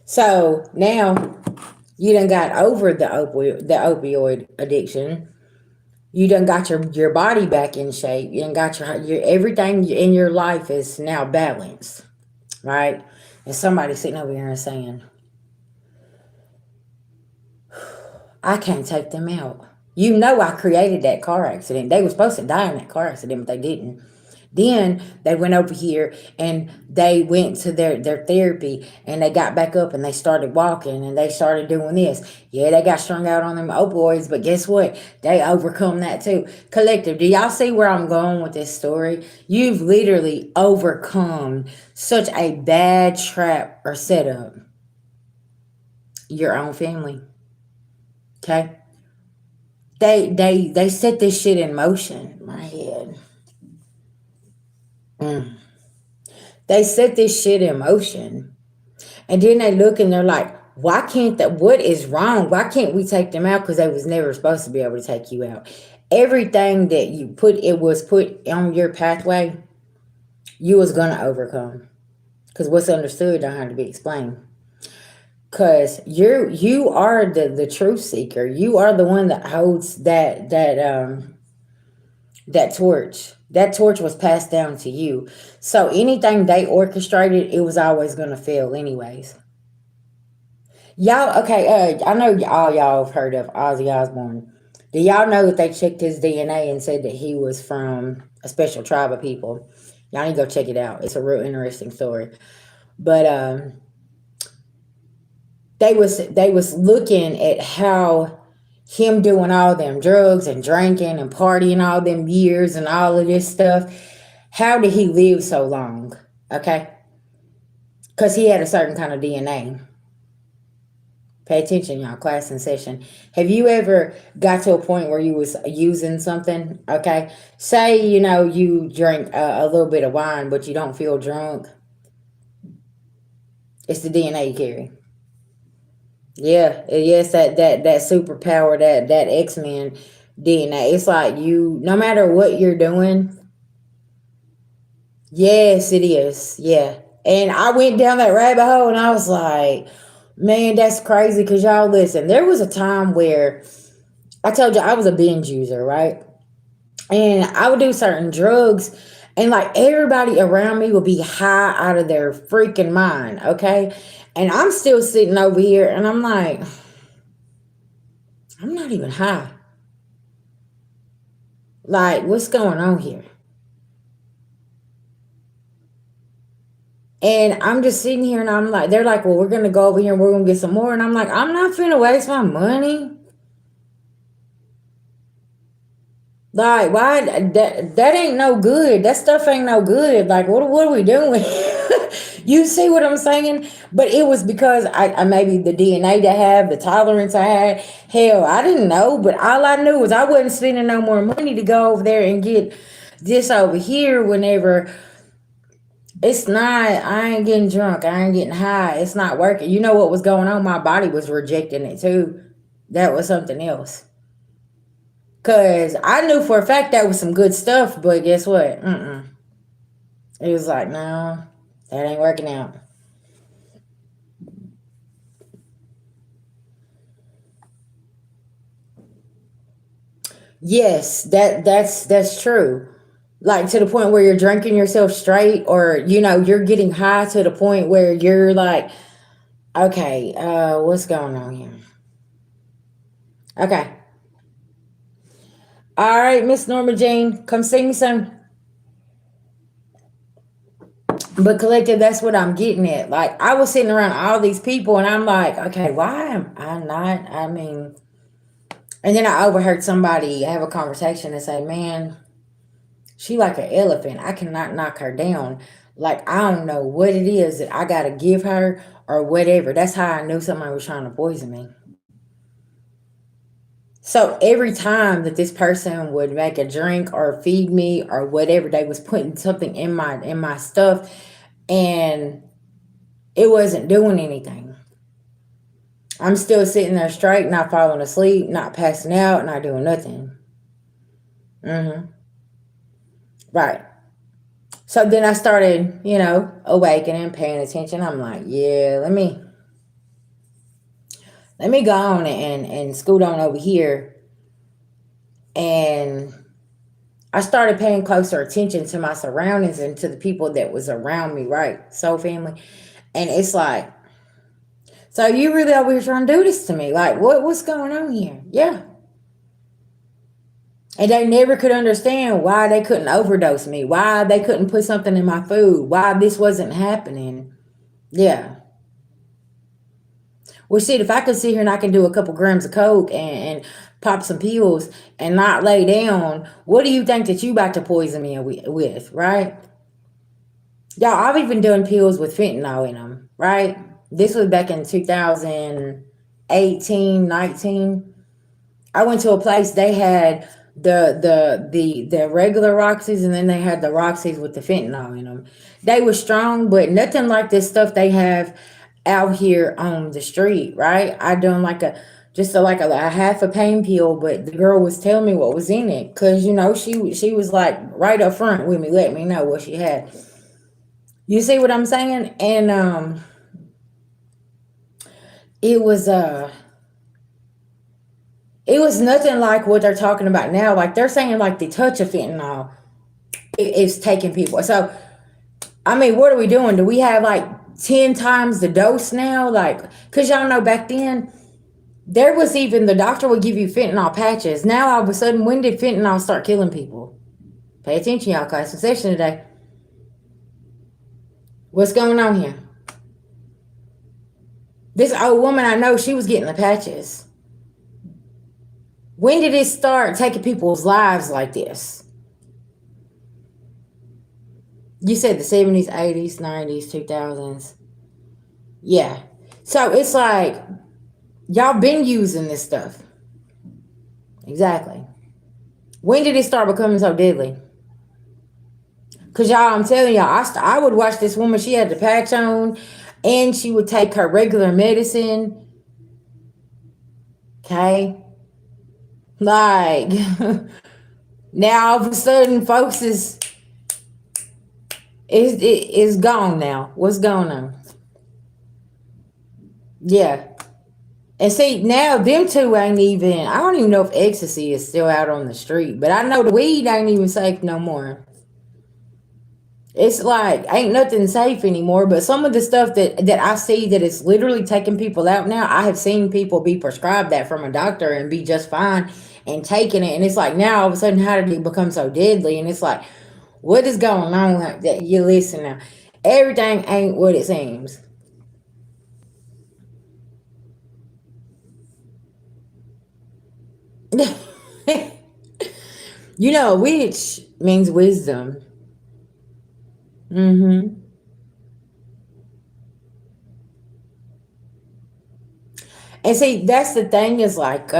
So now you done got over the opioid addiction. You done got your body back in shape. You done got your everything in your life is now balanced, right? And somebody sitting over here and saying, I can't take them out. You know I created that car accident. They were supposed to die in that car accident, but they didn't. Then they went over here and they went to their therapy and they got back up and they started walking and they started doing this. Yeah, they got strung out on them opioids, but guess what? They overcome that too. Collective, do y'all see where I'm going with this story? You've literally overcome such a bad trap or setup. Your own family. Okay? They set this shit in motion. My head. Mm. They set this shit in motion. And then they look and they're like, why can't that? What is wrong? Why can't we take them out? Because they was never supposed to be able to take you out. Everything that you put, it was put on your pathway, you was going to overcome. Because what's understood don't have to be explained. Because you are the truth seeker. You are the one that holds that torch. That torch was passed down to you. So anything they orchestrated, it was always going to fail anyways. Y'all, okay, I know all y'all have heard of Ozzy Osbourne. Do y'all know that they checked his DNA and said that he was from a special tribe of people? Y'all need to go check it out. It's a real interesting story. But they was looking at how him doing all them drugs and drinking and partying all them years and all of this stuff. How did he live so long? Okay, because he had a certain kind of DNA. Pay attention, y'all. Class in session. Have you ever got to a point where you was using something? Okay, say you drink a little bit of wine, but you don't feel drunk. It's the DNA you carry. Yeah, yes, that superpower, that X-Men DNA. It's like you, no matter what you're doing. Yes, it is. Yeah. And I went down that rabbit hole and I was like, man, that's crazy. Cause y'all listen, there was a time where I told you I was a binge user, right? And I would do certain drugs and like everybody around me would be high out of their freaking mind. Okay. And I'm still sitting over here and I'm like, I'm not even high. Like, what's going on here? And I'm just sitting here and I'm like, they're like, well, we're going to go over here and we're going to get some more. And I'm like, I'm not finna waste my money. Like, why? That ain't no good. That stuff ain't no good. Like, what are we doing? You see what I'm saying? But it was because I maybe the DNA to have, the tolerance I had. Hell, I didn't know. But all I knew was I wasn't spending no more money to go over there and get this over here whenever it's not, I ain't getting drunk. I ain't getting high. It's not working. You know what was going on? My body was rejecting it too. That was something else. Cause I knew for a fact that was some good stuff, but guess what? It was like, no, that ain't working out. Yes, that's true. Like to the point where you're drinking yourself straight, or you're getting high to the point where you're like, okay, what's going on here? Okay. All right, Miss Norma Jean, come see me soon. But collective, that's what I'm getting at. Like I was sitting around all these people and I'm like, okay, why am I not? I mean, and then I overheard somebody have a conversation and say, man, she like an elephant. I cannot knock her down. Like I don't know what it is that I gotta give her or whatever. That's how I knew somebody was trying to poison me. So every time that this person would make a drink or feed me or whatever, they was putting something in my stuff and it wasn't doing anything. I'm still sitting there straight, not falling asleep, not passing out, not doing nothing. hmm Right. So then I started, awakening, paying attention. I'm like, yeah, let me go on and scoot on over here. And I started paying closer attention to my surroundings and to the people that was around me, right? Soul family. And it's like, so you really over here trying to do this to me? Like, what's going on here? Yeah. And they never could understand why they couldn't overdose me, why they couldn't put something in my food, why this wasn't happening. Yeah. Well, shit, if I could sit here and I can do a couple grams of coke and pop some pills and not lay down, what do you think that you about to poison me with, right? Y'all, I've even done pills with fentanyl in them, right? This was back in 2018, 19. I went to a place, they had the regular Roxys and then they had the Roxys with the fentanyl in them. They were strong, but nothing like this stuff they have out here on the street, right? I done like a half a pain pill, but the girl was telling me what was in it because she was like right up front with me, let me know what she had. You see what I'm saying? And it was it was nothing like what they're talking about now. Like they're saying like the touch of fentanyl is taking people. So I mean, what are we doing? Do we have like 10 times the dose now? Like, cause y'all know back then there was even the doctor would give you fentanyl patches. Now all of a sudden, when did fentanyl start killing people? Pay attention, y'all, class in session today. What's going on here? This old woman I know, she was getting the patches. When did it start taking people's lives like this? You said the 70s, 80s, 90s, 2000s. Yeah. So it's like, y'all been using this stuff. Exactly. When did it start becoming so deadly? Because y'all, I'm telling y'all, I would watch this woman. She had the patch on. and she would take her regular medicine. Okay, like now all of a sudden, folks is gone now. What's going on? Yeah. And see, now them two ain't even, I don't even know if ecstasy is still out on the street, but I know the weed ain't even safe no more. It's like, ain't nothing safe anymore, but some of the stuff that I see that is literally taking people out now, I have seen people be prescribed that from a doctor and be just fine and taking it. And it's like, now all of a sudden, how did it become so deadly? And it's like, what is going on? That you listen now. Everything ain't what it seems. You know, which means wisdom. Mm-hmm. And see, that's the thing is like,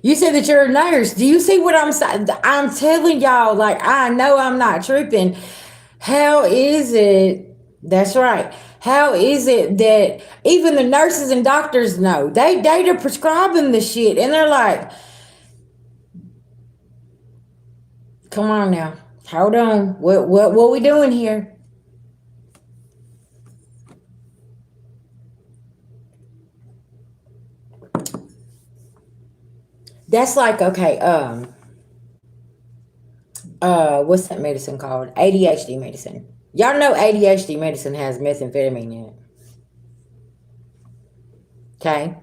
you said that you're a nurse. Do you see what I'm saying? I'm telling y'all, like, I know I'm not tripping. How is it? That's right. How is it that even the nurses and doctors know they're prescribing the shit, and they're like, "Come on now, hold on. What we doing here?" That's like okay. What's that medicine called? ADHD medicine. Y'all know ADHD medicine has methamphetamine in it. Okay.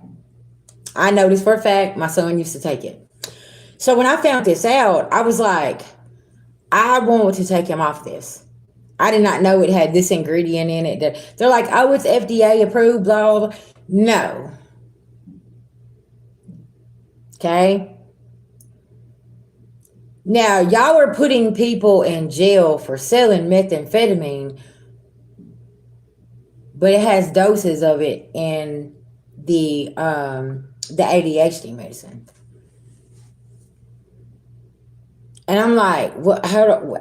I know this for a fact. My son used to take it. So when I found this out, I was like, I want to take him off this. I did not know it had this ingredient in it. They're like, oh, it's FDA approved, blah, blah, blah. No. Okay. Now, y'all are putting people in jail for selling methamphetamine, but it has doses of it in the ADHD medicine. And I'm like, what?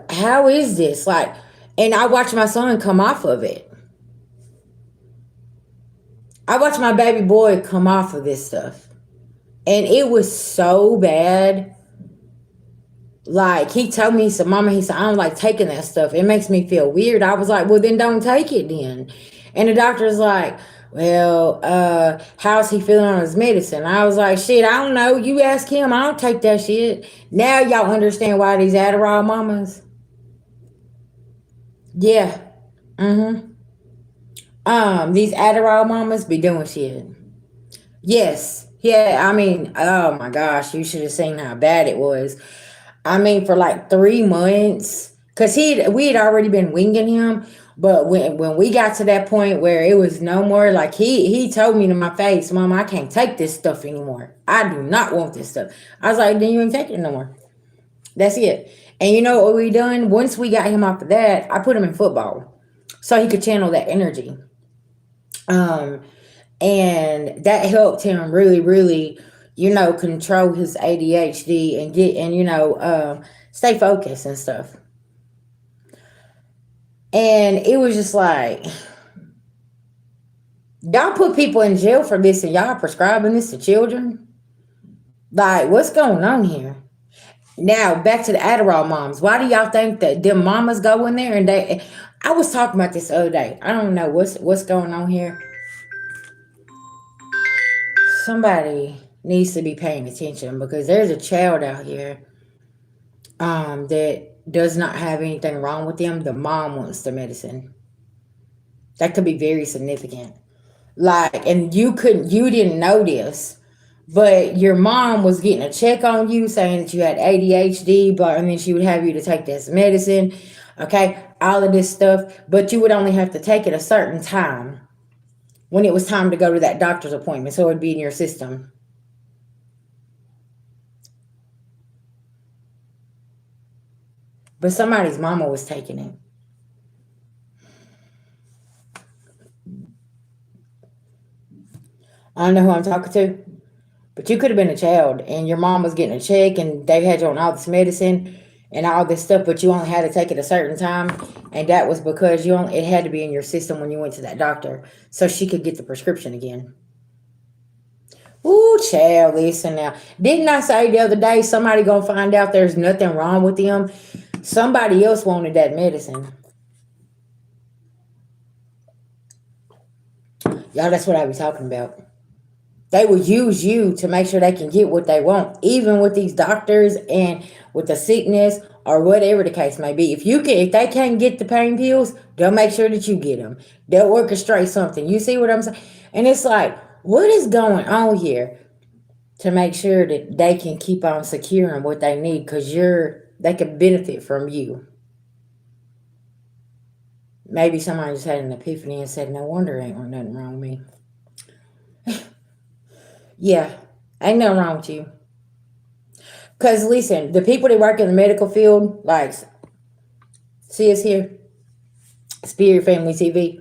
How is this? Like, and I watched my son come off of it. I watched my baby boy come off of this stuff, and it was so bad. Like he told me, he said, "Mama," he said, "I don't like taking that stuff. It makes me feel weird." I was like, "Well, then don't take it then." And the doctor's like, "Well, how's he feeling on his medicine?" I was like, "Shit, I don't know. You ask him. I don't take that shit." Now y'all understand why these Adderall mamas? Yeah. Mm-hmm. These Adderall mamas be doing shit. Yes. Yeah, I mean, oh my gosh, you should have seen how bad it was. I mean, for like 3 months, cause we had already been winging him, but when we got to that point where it was no more, like he told me to my face, "Mom, I can't take this stuff anymore. I do not want this stuff." I was like, "Then you ain't taking it no more. That's it." And you know what we done? Once we got him off of that, I put him in football, so he could channel that energy. Um, and that helped him really, really, control his ADHD and get and stay focused and stuff. And it was just like y'all put people in jail for this, and y'all prescribing this to children. Like, what's going on here? Now back to the Adderall moms. Why do y'all think that them mamas go in there and they? I was talking about this the other day. I don't know what's going on here. Somebody needs to be paying attention because there's a child out here that does not have anything wrong with them. The mom wants the medicine. That could be very significant. Like, and you didn't know this, but your mom was getting a check on you saying that you had ADHD, but and then she would have you to take this medicine, okay, all of this stuff, but you would only have to take it a certain time when it was time to go to that doctor's appointment, so it would be in your system. But somebody's mama was taking it. I don't know who I'm talking to, but you could have been a child and your mom was getting a check and they had you on all this medicine and all this stuff, but you only had to take it a certain time, and that was because you only it had to be in your system when you went to that doctor, so she could get the prescription again. Ooh, child, listen now. Didn't I say the other day somebody gonna find out there's nothing wrong with them? Somebody else wanted that medicine. Y'all, that's what I be talking about. They will use you to make sure they can get what they want, even with these doctors and with the sickness or whatever the case may be. If they can't get the pain pills, they'll make sure that you get them. They'll orchestrate something. You see what I'm saying? And it's like, what is going on here to make sure that they can keep on securing what they need because they can benefit from you. Maybe somebody just had an epiphany and said, no wonder ain't nothing wrong with me. Yeah, ain't nothing wrong with you. Because listen, the people that work in the medical field, like, see us here, Spirit Family TV.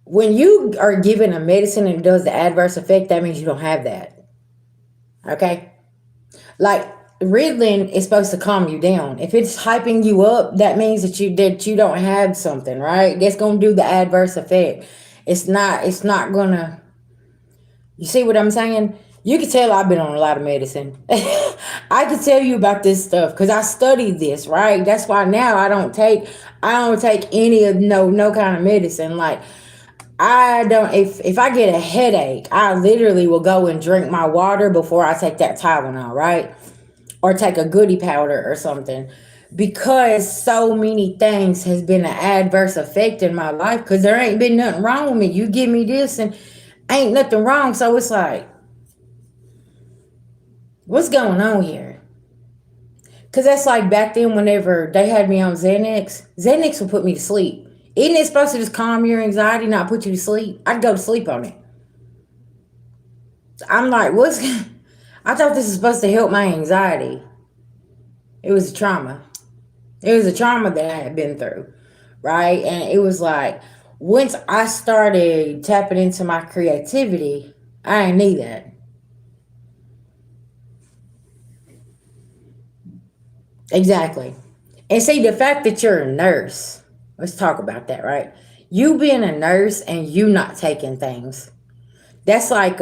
When you are given a medicine and it does the adverse effect, that means you don't have that. Okay? Like, Ritalin is supposed to calm you down. If it's hyping you up, that means that you don't have something, right? That's gonna do the adverse effect. It's not gonna, you see what I'm saying? You can tell I've been on a lot of medicine. I can tell you about this stuff because I studied this, right? That's why now I don't take any of no kind of medicine. Like, I don't, if I get a headache, I literally will go and drink my water before I take that Tylenol, right? Or take a goody powder or something, because so many things has been an adverse effect in my life because there ain't been nothing wrong with me. You give me this and ain't nothing wrong, so it's like, what's going on here? Because that's like back then whenever they had me on Xanax would put me to sleep. Isn't it supposed to just calm your anxiety, not put you to sleep? I'd go to sleep on it. I'm like, what's I thought this was supposed to help my anxiety. It was a trauma. It was a trauma that I had been through, right? And it was like, once I started tapping into my creativity, I didn't need that. Exactly. And see, the fact that you're a nurse, let's talk about that, right? You being a nurse and you not taking things. That's like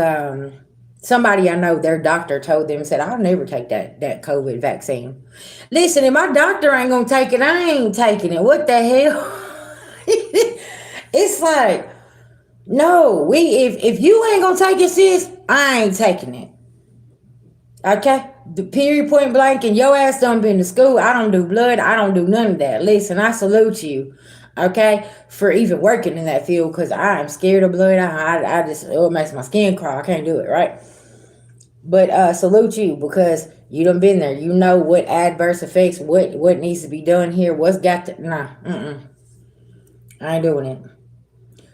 somebody I know, their doctor told them, said, I'll never take that COVID vaccine. Listen, if my doctor ain't gonna take it, I ain't taking it. What the hell? It's like, no, if you ain't gonna take it, sis, I ain't taking it. Okay? The period, point blank, and your ass done been to school. I don't do blood. I don't do none of that. Listen, I salute you, okay, for even working in that field because I am scared of blood. I just, it makes my skin crawl. I can't do it, right? But salute you because you done been there. You know what adverse effects, what needs to be done here, what's got to, nah, I ain't doing it.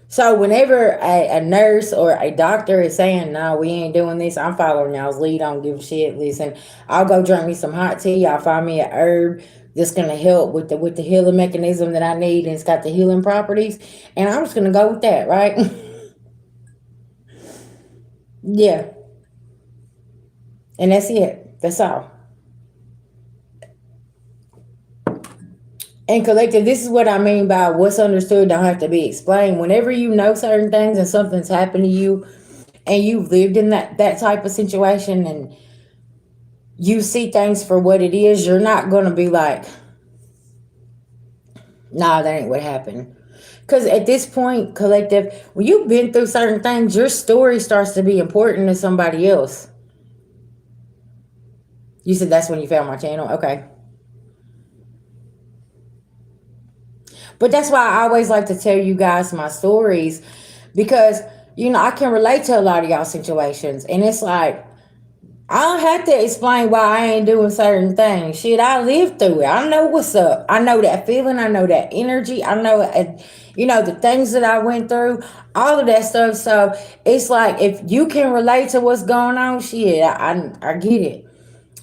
So whenever a nurse or a doctor is saying, no, we ain't doing this, I'm following y'all's lead. I don't give a shit. Listen, I'll go drink me some hot tea. I'll find me a herb that's gonna help with the healing mechanism that I need, and it's got the healing properties. And I'm just gonna go with that, right? Yeah. And that's it. That's all. And collective, this is what I mean by what's understood don't have to be explained. Whenever you know certain things and something's happened to you and you've lived in that type of situation and you see things for what it is, you're not going to be like, nah, that ain't what happened. Because at this point, collective, when you've been through certain things, your story starts to be important to somebody else. You said that's when you found my channel? Okay. But that's why I always like to tell you guys my stories because, I can relate to a lot of y'all situations. And it's like, I don't have to explain why I ain't doing certain things. Shit, I lived through it. I know what's up. I know that feeling. I know that energy. I know, the things that I went through, all of that stuff. So it's like, if you can relate to what's going on, shit, I get it.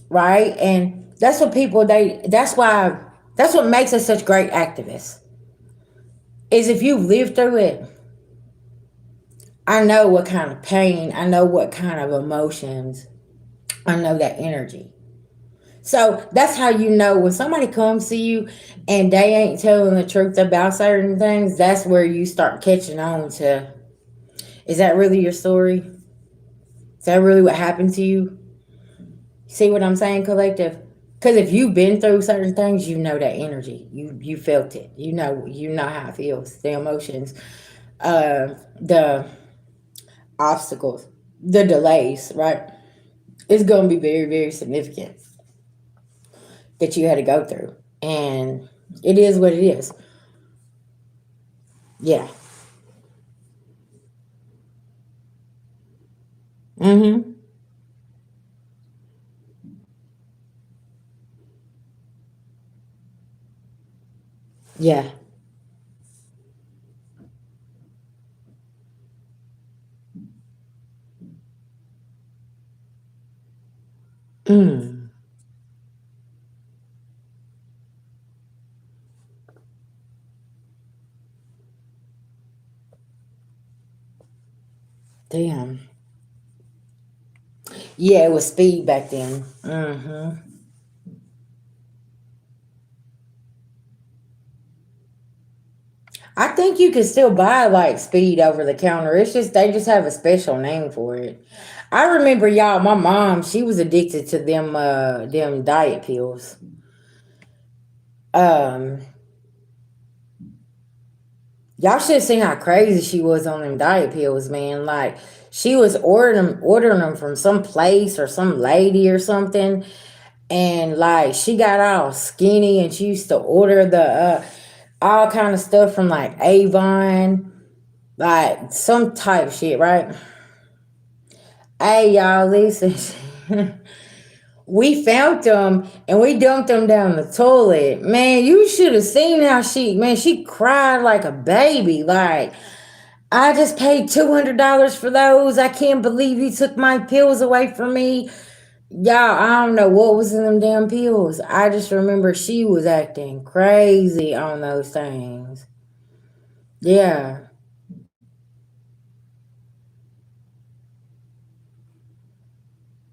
Right. And that's what that's what makes us such great activists is if you've lived through it. I know what kind of pain, I know what kind of emotions, I know that energy. So that's how you know when somebody comes to you and they ain't telling the truth about certain things. That's where you start catching on to, is that really your story? Is that really what happened to you? See what I'm saying, collective? Because if you've been through certain things, you know that energy. You felt it. You know how it feels. The emotions, the obstacles, the delays. Right? It's gonna be very very significant that you had to go through, and it is what it is. Yeah. Mm-hmm. Yeah. Mm. Damn. Yeah, it was speed back then. Mm-hmm. I think you can still buy like speed over the counter. It's just they just have a special name for it. I remember y'all, my mom, she was addicted to them diet pills. Um y'all should have seen how crazy she was on them diet pills, man. Like she was ordering them from some place or some lady or something, and like she got all skinny and she used to order the all kind of stuff from like Avon, like some type shit, right? Hey y'all, listen. We found them and we dumped them down the toilet. Man, you should have seen how she cried like a baby. Like, I just paid $200 for those. I can't believe you took my pills away from me. Y'all, I don't know what was in them damn pills. I just remember she was acting crazy on those things. Yeah,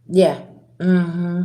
yeah. Mm-hmm.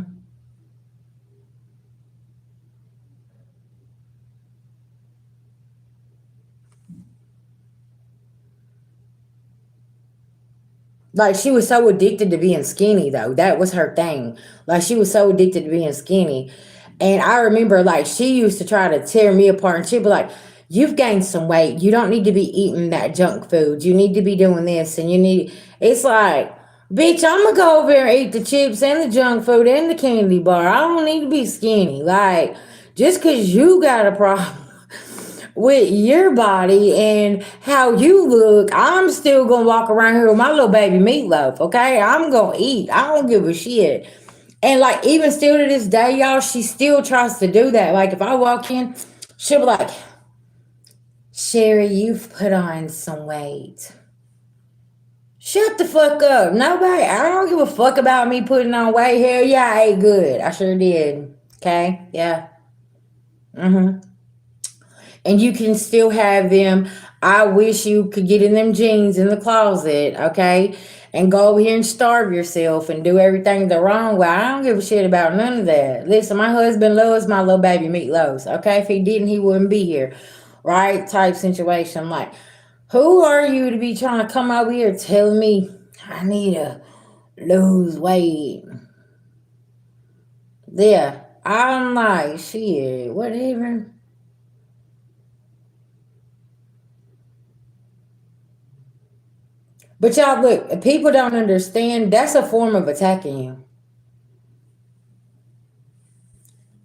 Like she was so addicted to being skinny though. That was her thing. Like she was so addicted to being skinny. And I remember like she used to try to tear me apart and she'd be like, "You've gained some weight. You don't need to be eating that junk food. You need to be doing this and you need." It's like, bitch, I'm gonna go over and eat the chips and the junk food and the candy bar. I don't need to be skinny. Like, just cause you got a problem with your body and how you look, I'm still gonna walk around here with my little baby meatloaf, okay? I'm gonna eat. I don't give a shit. And like even still to this day, y'all, she still tries to do that. Like if I walk in, she'll be like, "Sherry, you've put on some weight." Shut the fuck up. Nobody, I don't give a fuck about me putting on weight. Hell yeah, I ate good. I sure did. Okay? Yeah. Mm-hmm. And you can still have them. I wish you could get in them jeans in the closet, okay? And go over here and starve yourself and do everything the wrong way. I don't give a shit about none of that. Listen, my husband loves my little baby meatloaves, okay? If he didn't, he wouldn't be here, right? Type situation. I'm like, who are you to be trying to come over here telling me I need to lose weight? Yeah, I'm like, shit, whatever. But y'all, look, if people don't understand, that's a form of attacking you.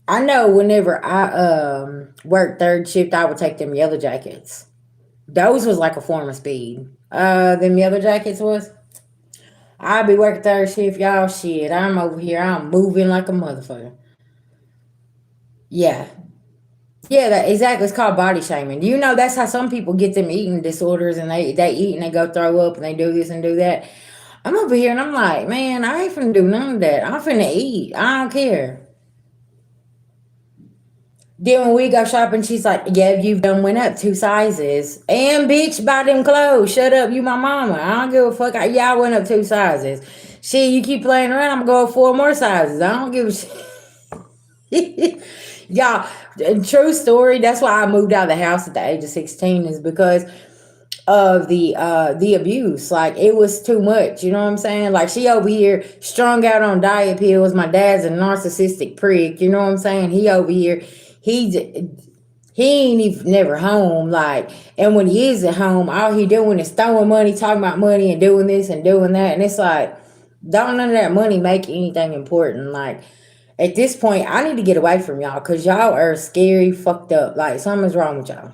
I know whenever I worked third shift, I would take them yellow jackets. Those was like a form of speed. Them yellow jackets was. I'd be working third shift, y'all. Shit, I'm over here. I'm moving like a motherfucker. Yeah, yeah, that exactly. It's called body shaming. You know that's how some people get them eating disorders, and they eat and they go throw up and they do this and do that. I'm over here and I'm like, man, I ain't finna do none of that. I'm finna eat. I don't care. Then when we go shopping, she's like, "Yeah, you've done went up 2 sizes." And bitch, buy them clothes. Shut up, you my mama. I don't give a fuck. Yeah, I went up 2 sizes. Shit, you keep playing around, I'm gonna go 4 more sizes. I don't give a shit. Yeah, true story. That's why I moved out of the house at the age of 16 is because of the abuse. Like it was too much, you know what I'm saying? Like she over here strung out on diet pills. My dad's a narcissistic prick, you know what I'm saying? He over here, he he ain't even never home. Like, and when he is at home, all he doing is throwing money, talking about money, and doing this and doing that. And it's like, don't none of that money make anything important. Like, at this point, I need to get away from y'all because y'all are scary, fucked up. Like, something's wrong with y'all.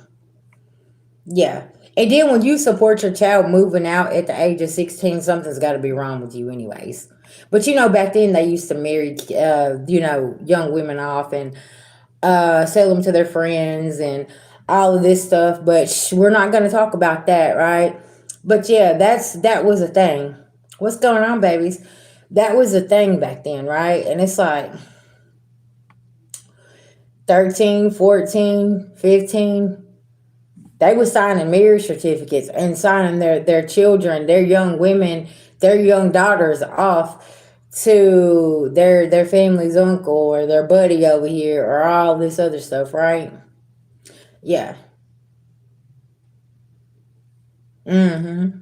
Yeah. And then when you support your child moving out at the age of 16, something's got to be wrong with you, anyways. But you know, back then they used to marry, young women off and sell them to their friends and all of this stuff. But we're not going to talk about that, right? But yeah, that was a thing. What's going on, babies? That was a thing back then, right? And it's like 13, 14, 15. They were signing marriage certificates and signing their children, their young women, their young daughters off to their family's uncle or their buddy over here or all this other stuff, right? Yeah. Mm-hmm.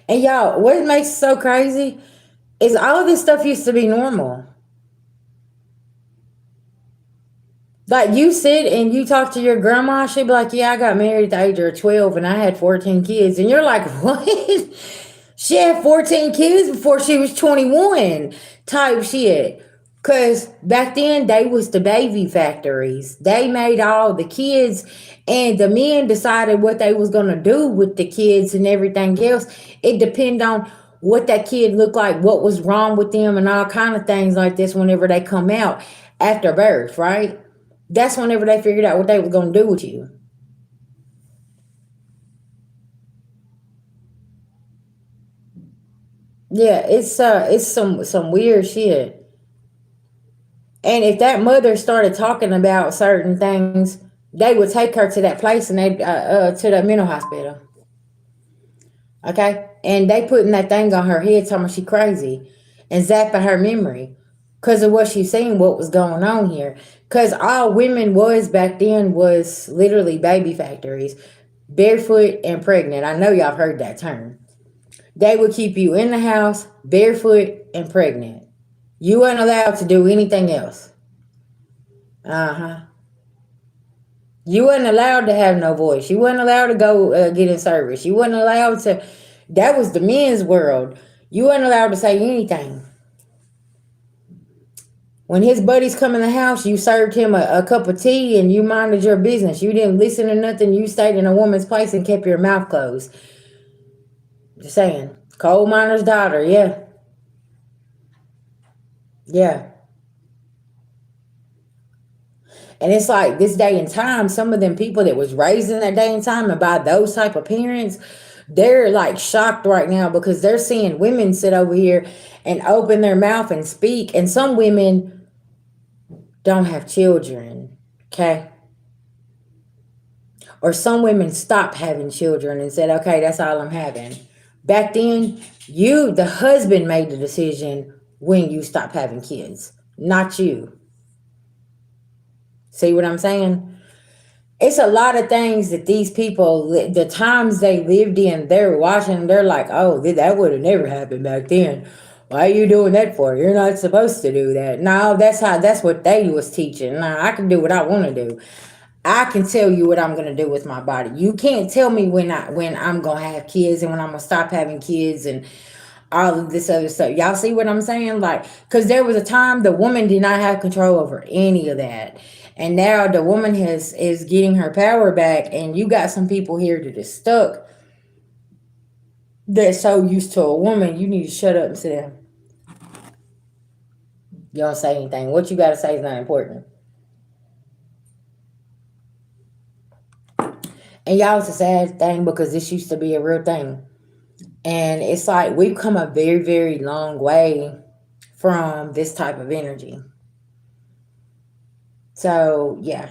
And y'all, what makes it so crazy is all of this stuff used to be normal. Like you sit and you talk to your grandma, she'd be like, "Yeah, I got married at the age of 12 and I had 14 kids." And you're like, "What?" She had 14 kids before she was 21 type shit. Cause back then they was the baby factories. They made all the kids and the men decided what they was gonna do with the kids and everything else. It depended on what that kid looked like, what was wrong with them and all kind of things like this whenever they come out after birth, right? That's whenever they figured out what they were gonna do with you. Yeah, it's some weird shit. And if that mother started talking about certain things, they would take her to that place and they to the mental hospital. Okay, and they putting that thing on her head, telling her she crazy, and zapping her memory because of what she seen, what was going on here. Because all women was back then was literally baby factories, barefoot and pregnant. I know y'all heard that term. They would keep you in the house barefoot and pregnant. You weren't allowed to do anything else. Uh huh. You wasn't allowed to have no voice. You wasn't allowed to go get in service. You wasn't allowed to. That was the men's world. You wasn't allowed to say anything. When his buddies come in the house, you served him a cup of tea and you minded your business. You didn't listen to nothing. You stayed in a woman's place and kept your mouth closed. Just saying. Coal miner's daughter. Yeah. Yeah. And it's like this day and time, some of them people that was raised in that day and time and by those type of parents, they're like shocked right now because they're seeing women sit over here and open their mouth and speak. And some women don't have children. Okay. Or some women stopped having children and said, okay, that's all I'm having. Back then, the husband made the decision when you stop having kids, not you. See what I'm saying? It's a lot of things that these people, the times they lived in, they're watching, they're like, oh, that would have never happened back then. Why are you doing that for? You're not supposed to do that. No, that's what they was teaching. No, I can do what I want to do. I can tell you what I'm gonna do with my body. You can't tell me when I'm gonna have kids and when I'm gonna stop having kids and all of this other stuff. Y'all see what I'm saying? Like, because there was a time the woman did not have control over any of that. And now the woman is getting her power back, and you got some people here that is stuck that's so used to a woman. You need to shut up and sit down. You don't say anything. What you gotta say is not important. And y'all, it's a sad thing because this used to be a real thing. And it's like we've come a very, very long way from this type of energy. So yeah.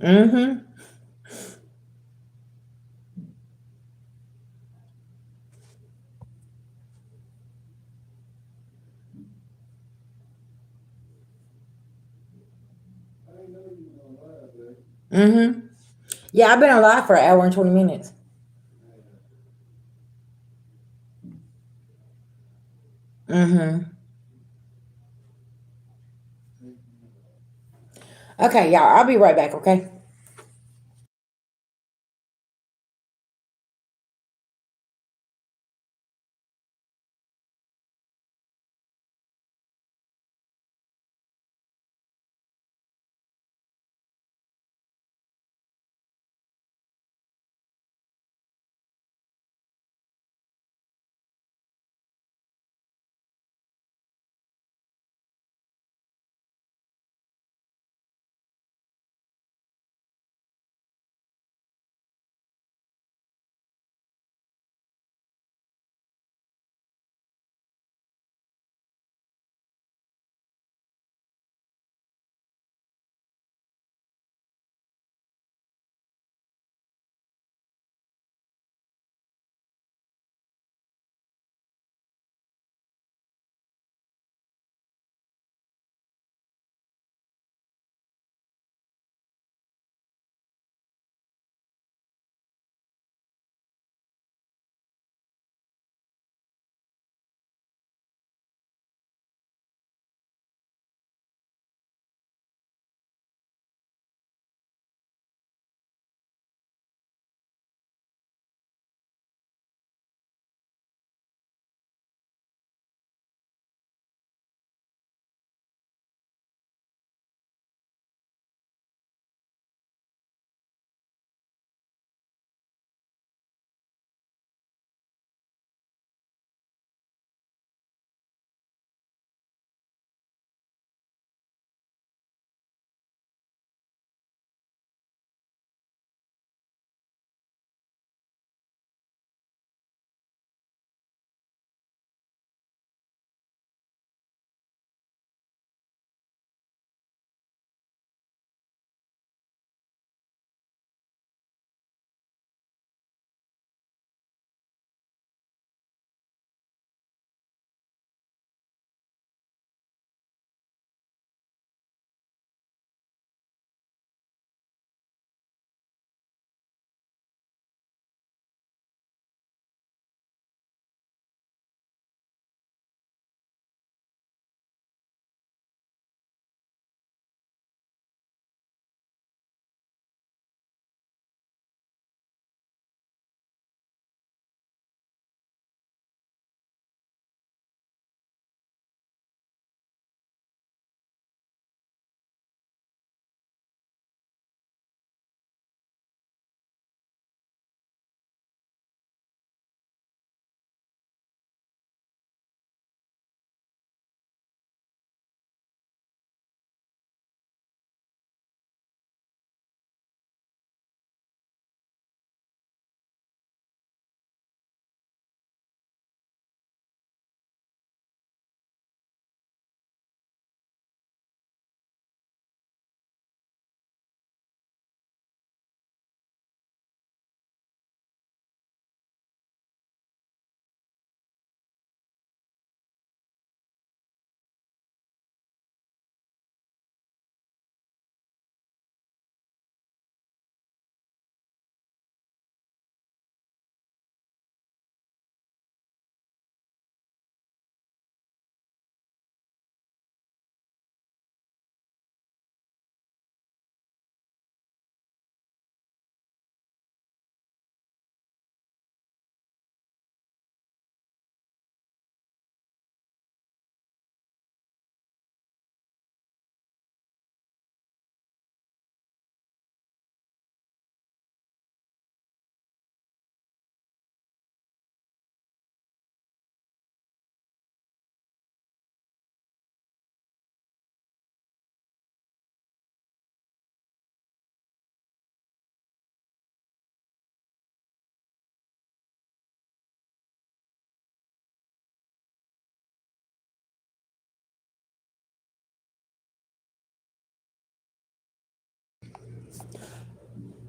Mm-hmm. Mm-hmm. Yeah, I've been on live for an hour and 20 minutes. Mm-hmm. Okay, y'all. I'll be right back. Okay.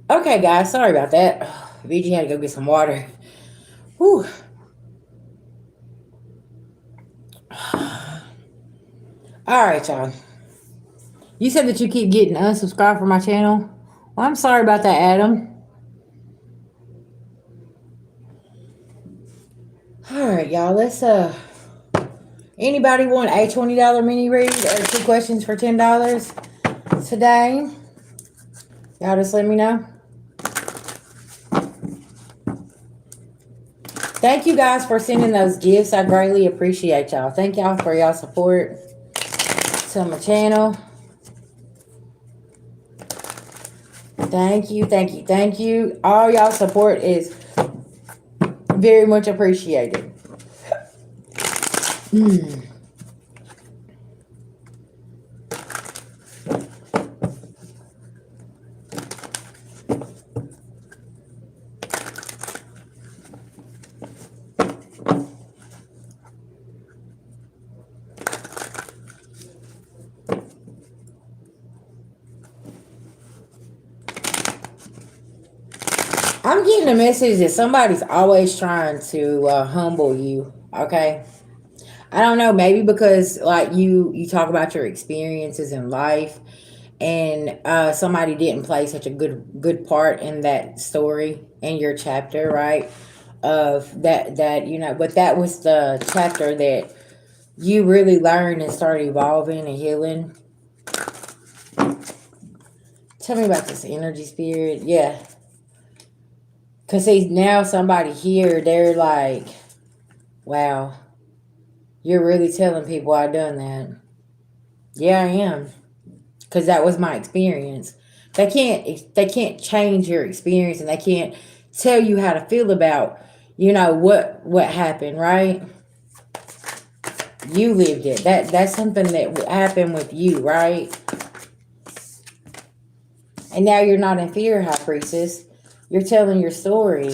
Okay, guys, sorry about that. VG had to go get some water. Whew. All right, y'all. You said that you keep getting unsubscribed from my channel. Well, I'm sorry about that, Adam. All right, y'all. Anybody want a $20 mini read or two questions for $10 today? Y'all just let me know. Thank you guys for sending those gifts. I greatly appreciate y'all. Thank y'all for y'all support to my channel. Thank you, thank you, thank you. All y'all support is very much appreciated. I'm getting a message that somebody's always trying to humble you. Okay, I don't know. Maybe because like you talk about your experiences in life, and somebody didn't play such a good part in that story in your chapter, right? Of that but that was the chapter that you really learned and started evolving and healing. Tell me about this energy spirit. Yeah. Because see, now somebody here, they're like, wow, you're really telling people I done that. Yeah, I am. Because that was my experience. They can't change your experience, and they can't tell you how to feel about, what happened, right? You lived it. That's something that happened with you, right? And now you're not in fear, High Priestess. You're telling your story.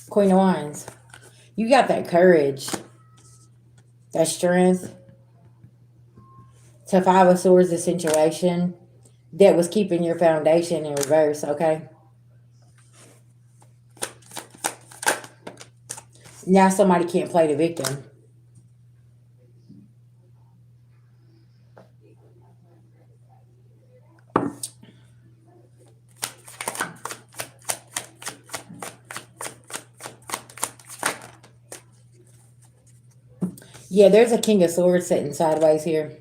Queen of Wands. You got that courage, that strength to Five of Swords, the situation that was keeping your foundation in reverse, okay? Now somebody can't play the victim. Yeah, there's a King of Swords sitting sideways here.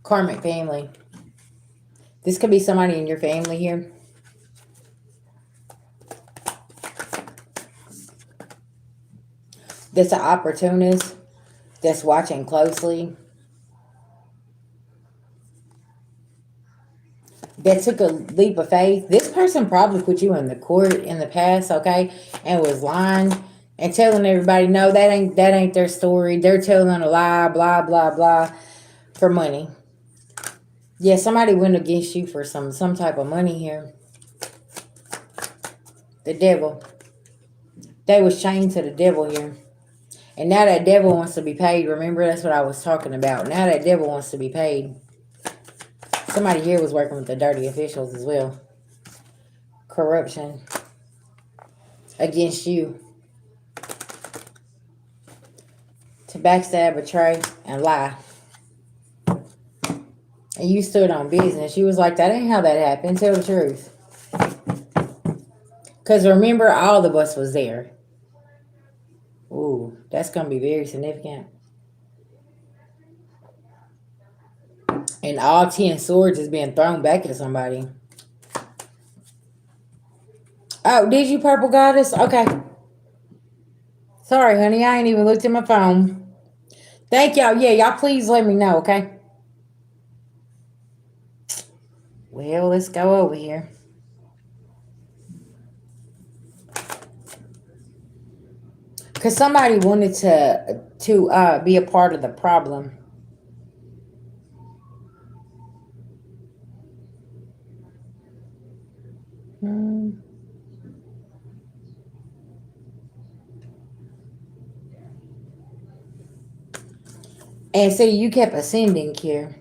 Karmic family. This could be somebody in your family here. That's an opportunist that's watching closely. That took a leap of faith. This person probably put you in the court in the past, okay, and was lying and telling everybody, no, that ain't their story. They're telling a lie, blah blah blah, for money. Yeah, somebody went against you for some type of money here. The devil. They was chained to the devil here. And now that devil wants to be paid. Remember, that's what I was talking about. Now that devil wants to be paid. Somebody here was working with the dirty officials as well. Corruption against you. To backstab, betray, and lie. And you stood on business. You was like, that ain't how that happened. Tell the truth. Because remember, all of us was there. Ooh, that's going to be very significant. And all 10 swords is being thrown back at somebody. Oh, did you, Purple Goddess? Okay. Sorry, honey. I ain't even looked at my phone. Thank y'all. Yeah, y'all please let me know, okay? Well, let's go over here. Because somebody wanted to be a part of the problem. And so you kept ascending here.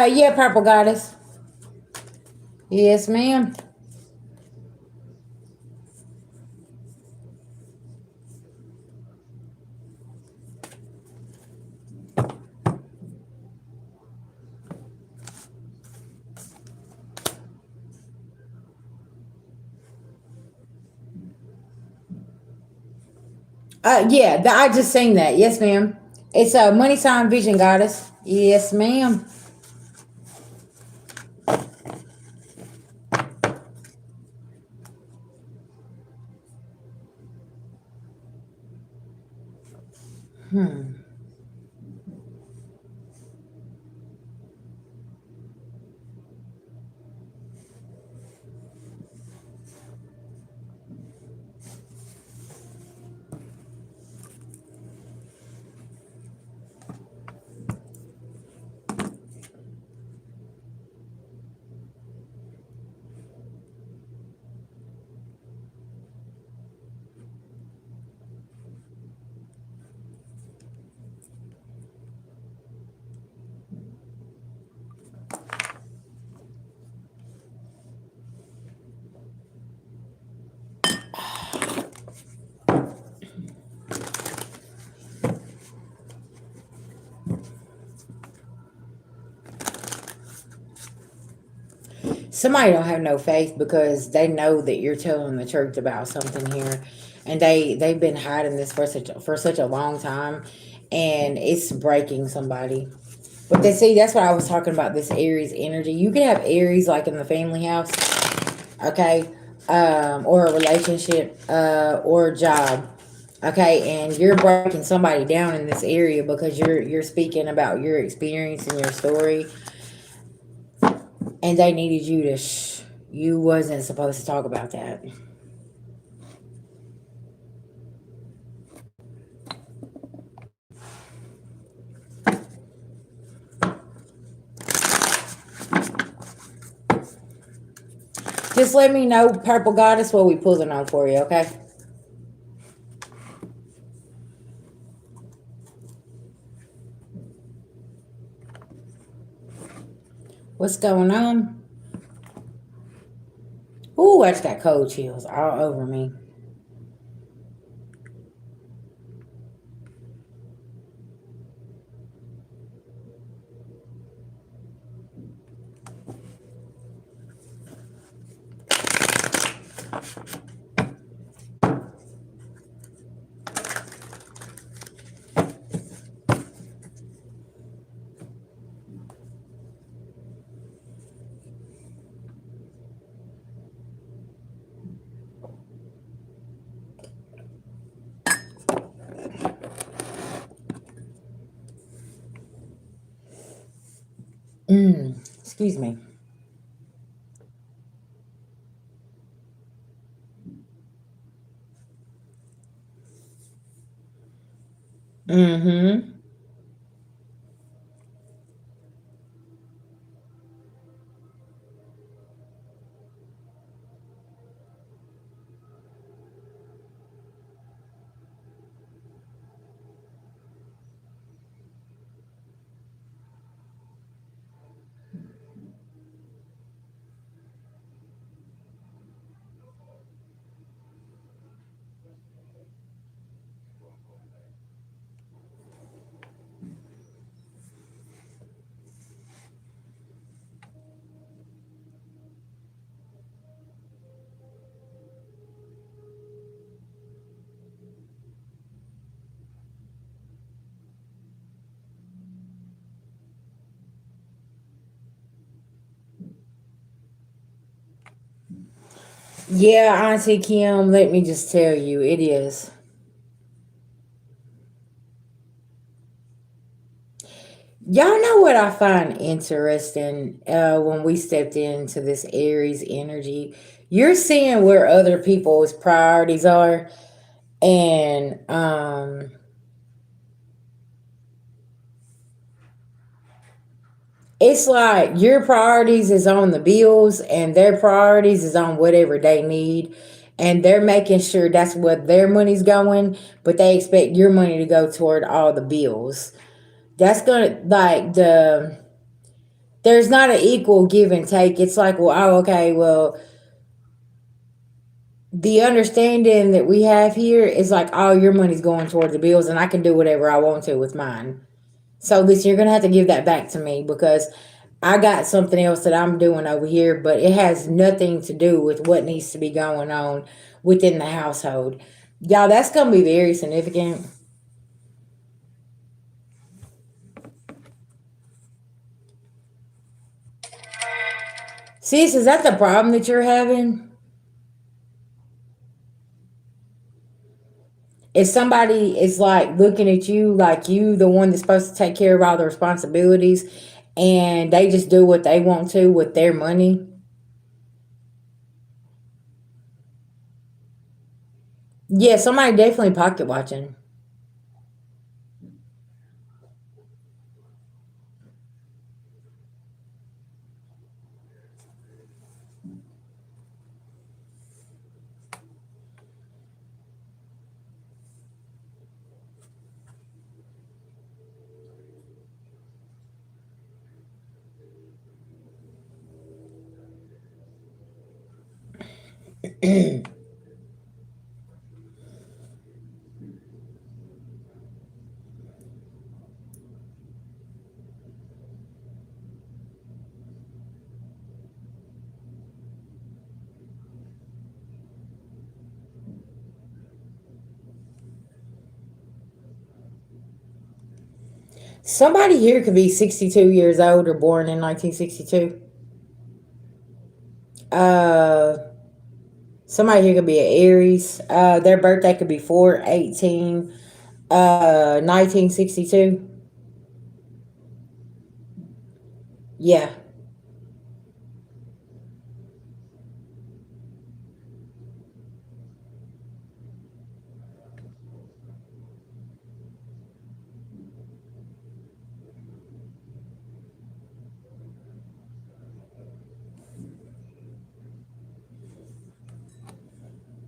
Yeah, purple goddess. Yes, ma'am. Yeah, I just seen that. Yes, ma'am. It's a money sign vision goddess. Yes, ma'am. Somebody don't have no faith because they know that you're telling the truth about something here, and they've been hiding this for such a long time, and it's breaking somebody. But they see that's what I was talking about. This Aries energy. You can have Aries like in the family house, okay, or a relationship, or a job, okay, and you're breaking somebody down in this area because you're speaking about your experience and your story, and they needed you to you wasn't supposed to talk about that. Just let me know, purple goddess, what we pulling on for you, okay? What's going on? Ooh, I just got cold chills all over me. Excuse me. Mm-hmm. Yeah, Auntie Kim, let me just tell you, it is. Y'all know what I find interesting when we stepped into this Aries energy? You're seeing where other people's priorities are, And it's like your priorities is on the bills and their priorities is on whatever they need, and they're making sure that's what their money's going, but they expect your money to go toward all the bills. That's gonna like there's not an equal give and take. It's like, well, oh, okay, well, the understanding that we have here is like all your money's going towards the bills, and I can do whatever I want to with mine. So listen, you're gonna have to give that back to me because I got something else that I'm doing over here, but it has nothing to do with what needs to be going on within the household. Y'all, that's gonna be very significant. Sis, is that the problem that you're having? If somebody is like looking at you like you the one that's supposed to take care of all the responsibilities and they just do what they want to with their money. Yeah, somebody definitely pocket watching. Somebody here could be 62 years old or born in 1962. Uh, Somebody here could be an Aries. Their birthday could be 4/18, 1962. Yeah.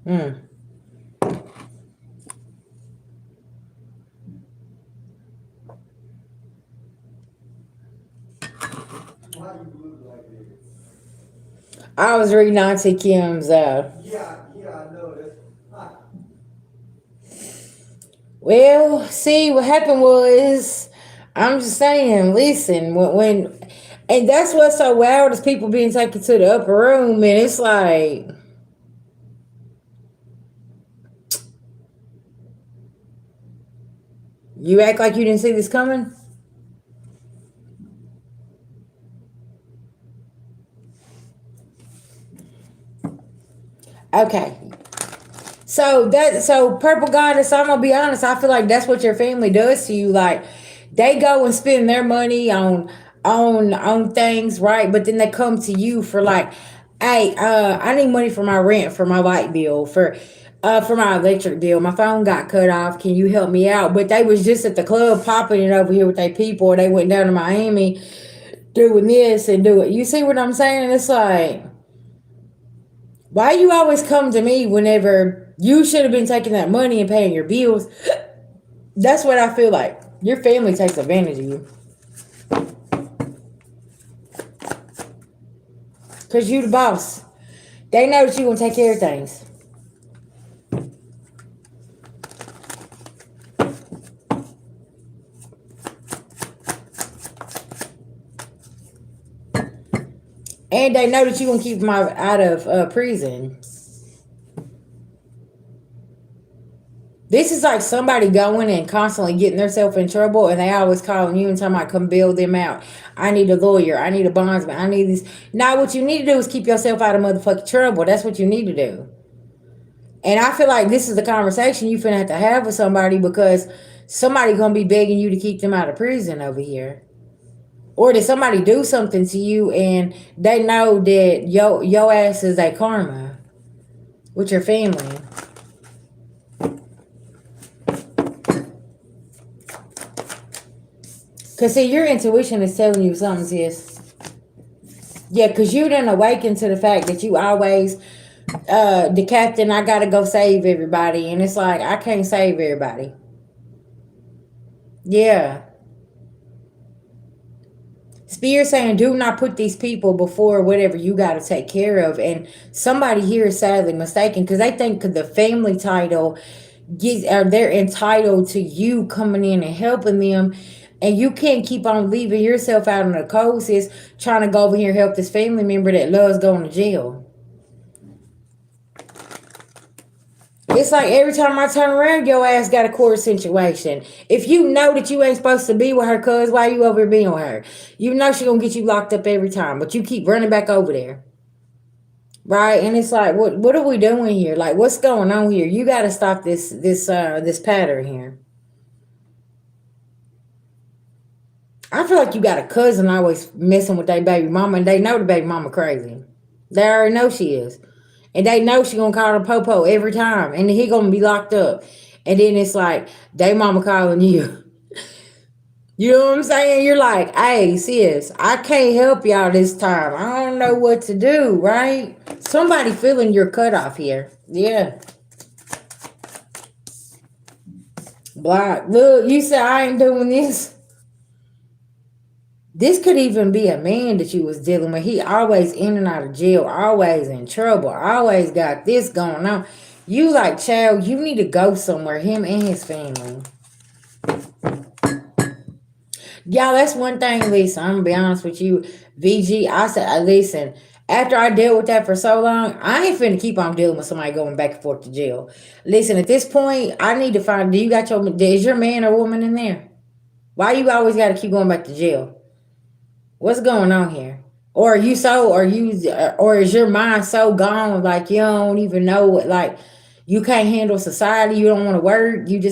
Hmm. I was reading Auntie Kim's. Well, see, what happened was, I'm just saying, listen, and that's what's so wild is people being taken to the upper room, and it's like, you act like you didn't see this coming? Okay. So Purple Goddess, I'm gonna be honest, I feel like that's what your family does to you. Like they go and spend their money on things, right? But then they come to you for like, hey, I need money for my rent, for my light bill, for my electric bill. My phone got cut off. Can you help me out? But they was just at the club popping it over here with their people, or they went down to Miami doing this and do it. You see what I'm saying? It's like, why you always come to me whenever you should have been taking that money and paying your bills? That's what I feel like. Your family takes advantage of you. Because you the boss. They know that you going to take care of things. And they know that you going to keep them out of prison. This is like somebody going and constantly getting themselves in trouble, and they always calling you and talking about come bail them out. I need a lawyer. I need a bondsman. I need this. Now, what you need to do is keep yourself out of motherfucking trouble. That's what you need to do. And I feel like this is the conversation you finna have to have with somebody because somebody gonna be begging you to keep them out of prison over here. Or did somebody do something to you and they know that your ass is a karma with your family? Cause see, your intuition is telling you something, sis. Yeah, cause you didn't awaken to the fact that you always, the captain. I gotta go save everybody, and it's like I can't save everybody. Yeah, Spirit saying, do not put these people before whatever you got to take care of. And somebody here is sadly mistaken because they think the family title they're entitled to you coming in and helping them. And you can't keep on leaving yourself out on the coast, sis, trying to go over here and help this family member that loves going to jail. It's like every time I turn around, your ass got a court situation. If you know that you ain't supposed to be with her, cuz why you over here being with her? You know she gonna get you locked up every time, but you keep running back over there. Right? And it's like, what are we doing here? Like, what's going on here? You gotta stop this pattern here. I feel like you got a cousin always messing with their baby mama, and they know the baby mama crazy. They already know she is. And they know she gonna call the popo every time. And he gonna be locked up. And then it's like, they mama calling you. You know what I'm saying? You're like, hey, sis, I can't help y'all this time. I don't know what to do, right? Somebody feeling your cutoff here. Yeah. Block. Look, you said I ain't doing this. This could even be a man that you was dealing with. He always in and out of jail, always in trouble, always got this going on. You like, child, you need to go somewhere, him and his family. Y'all, that's one thing, Lisa. I'm gonna be honest with you. VG, I said, listen, after I dealt with that for so long, I ain't finna keep on dealing with somebody going back and forth to jail. Listen, at this point, I need to find, is your man or woman in there? Why you always gotta keep going back to jail? What's going on here? Or are you so, or is your mind so gone, like you don't even know what, like you can't handle society, you don't want to work, you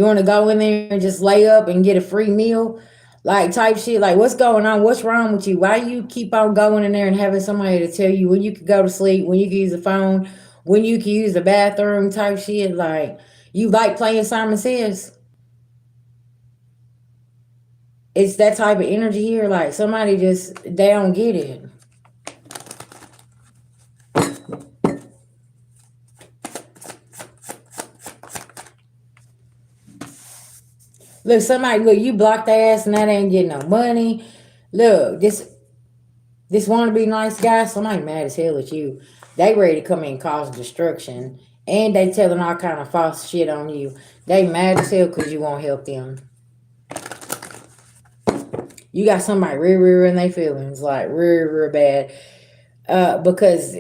want to go in there and just lay up and get a free meal, like type shit. Like what's going on? What's wrong with you? Why you keep on going in there and having somebody to tell you when you could go to sleep, when you can use the phone, when you can use the bathroom type shit? Like you like playing Simon Says? It's that type of energy here. Like somebody just they don't get it. Look, somebody look, you blocked their ass and that ain't getting no money. Look, this wanna be nice guy, somebody mad as hell at you. They ready to come in and cause destruction. And they telling all kind of false shit on you. They mad as hell because you won't help them. You got somebody real in their feelings, like real bad. Because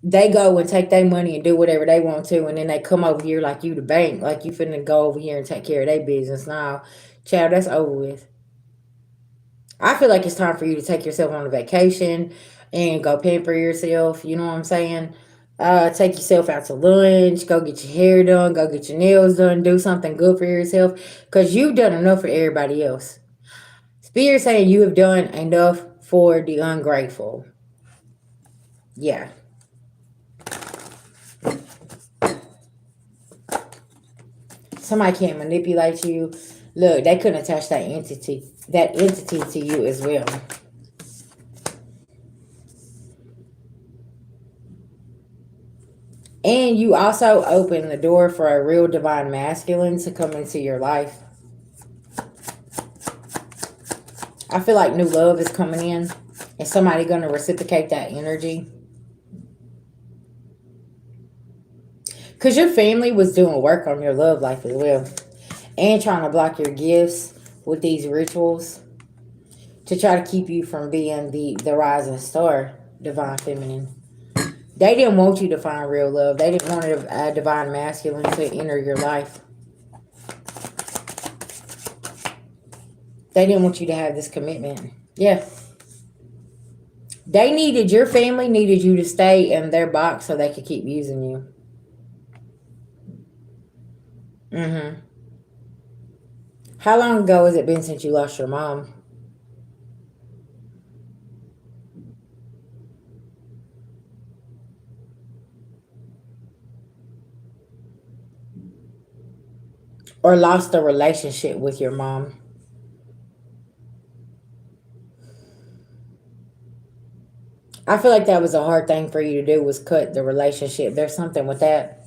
they go and take their money and do whatever they want to, and then they come over here like you the bank, like you finna go over here and take care of their business. Now, child, that's over with. I feel like it's time for you to take yourself on a vacation and go pamper yourself. You know what I'm saying? Take yourself out to lunch, go get your hair done, go get your nails done, do something good for yourself because you've done enough for everybody else. Spirit saying you have done enough for the ungrateful. Yeah. Somebody can't manipulate you. Look, they couldn't attach that entity to you as well. And you also open the door for a real divine masculine to come into your life. I feel like new love is coming in and somebody going to reciprocate that energy. Because your family was doing work on your love life as well. And trying to block your gifts with these rituals to try to keep you from being the rising star, divine feminine. They didn't want you to find real love. They didn't want a divine masculine to enter your life. They didn't want you to have this commitment. Yeah. Your family needed you to stay in their box so they could keep using you. Mm-hmm. How long ago has it been since you lost your mom? Or lost a relationship with your mom? I feel like that was a hard thing for you to do was cut the relationship. There's something with that.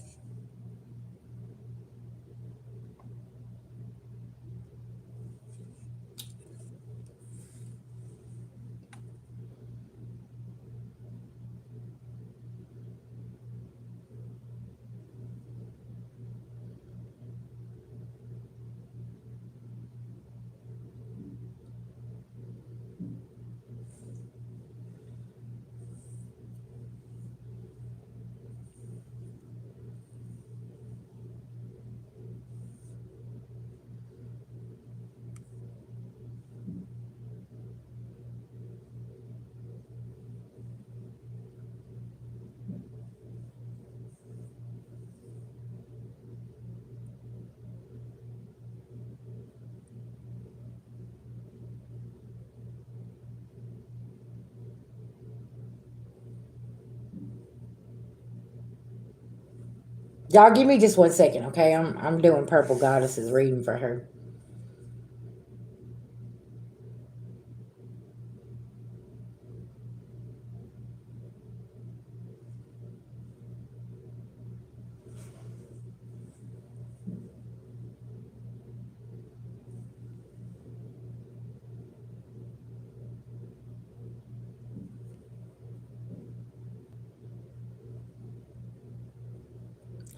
Y'all give me just 1 second, okay? I'm doing purple goddesses reading for her.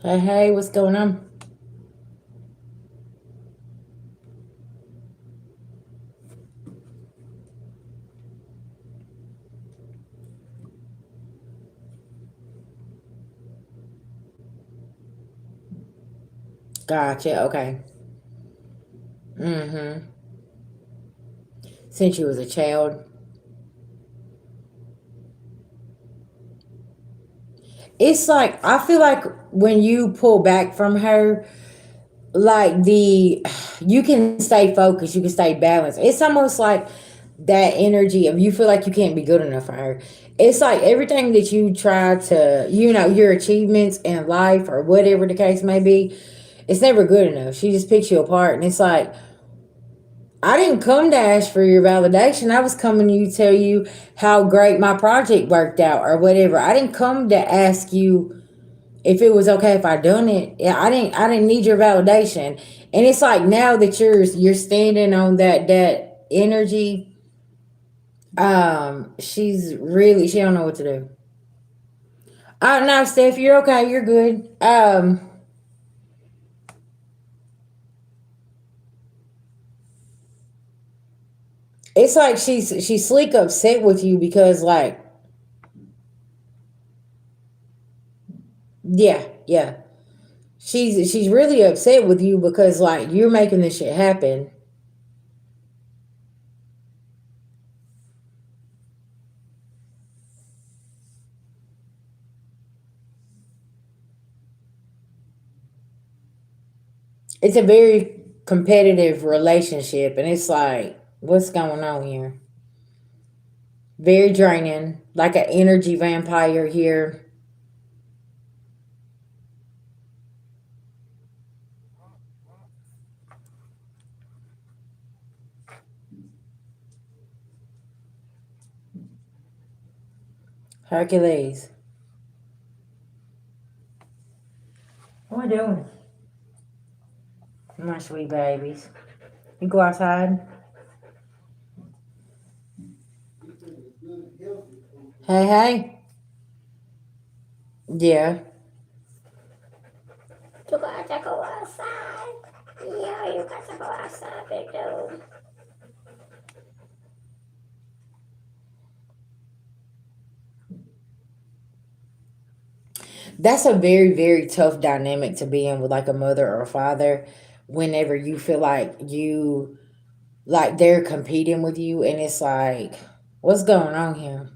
Hey, hey, what's going on? Gotcha. Okay. Mm-hmm. Since you was a child, it's like I feel like when you pull back from her, like the you can stay focused, you can stay balanced. It's almost like that energy of you feel like you can't be good enough for her. It's like everything that you try to, your achievements in life or whatever the case may be, it's never good enough. She just picks you apart, and it's like I didn't come to ask for your validation. I was coming to you tell you how great my project worked out or whatever. I didn't come to ask you if it was okay if I done it. Yeah, I didn't need your validation. And it's like now that you're standing on that energy, she don't know what to do. No, Steph, you're okay, you're good. It's like she's sleek upset with you because like yeah. She's really upset with you because like you're making this shit happen. It's a very competitive relationship, and it's like, what's going on here? Very draining, like an energy vampire here. Hercules. What we doing? My sweet babies. You go outside? Hey, hey. Yeah. You got to go outside. Yeah, you got to go outside, big dude. That's a very, very tough dynamic to be in with like a mother or a father whenever you feel like they're competing with you and it's like, what's going on here?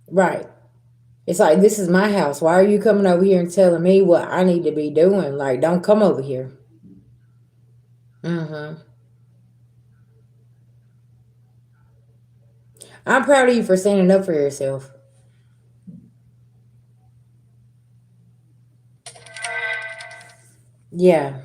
Right. It's like, this is my house. Why are you coming over here and telling me what I need to be doing? Like, don't come over here. Mm-hmm. I'm proud of you for standing up for yourself. Yeah.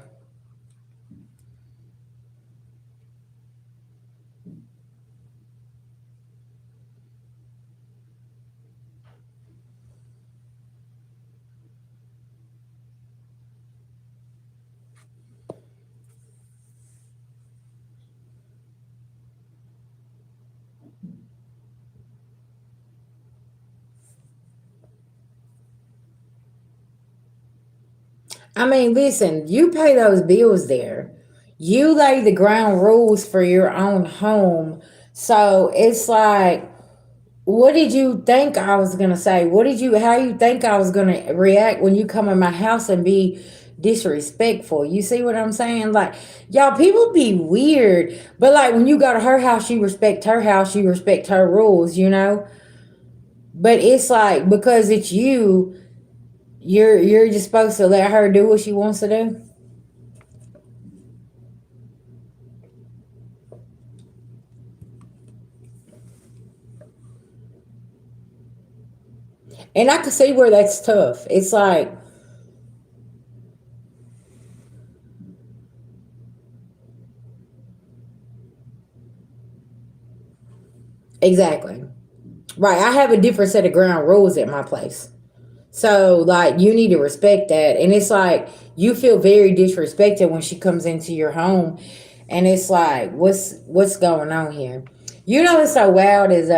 I mean, listen, you pay those bills there. You lay the ground rules for your own home. So it's like, what did you think I was gonna say? How you think I was gonna react when you come in my house and be disrespectful? You see what I'm saying? Like, y'all, people be weird, but like when you go to her house, you respect her house, you respect her rules, you know? But it's like because it's you, you're just supposed to let her do what she wants to do. And I can see where that's tough. It's like, exactly. Right. I have a different set of ground rules at my place. So, like, you need to respect that. And it's like, you feel very disrespected when she comes into your home. And it's like, what's going on here? You know, it's so wild is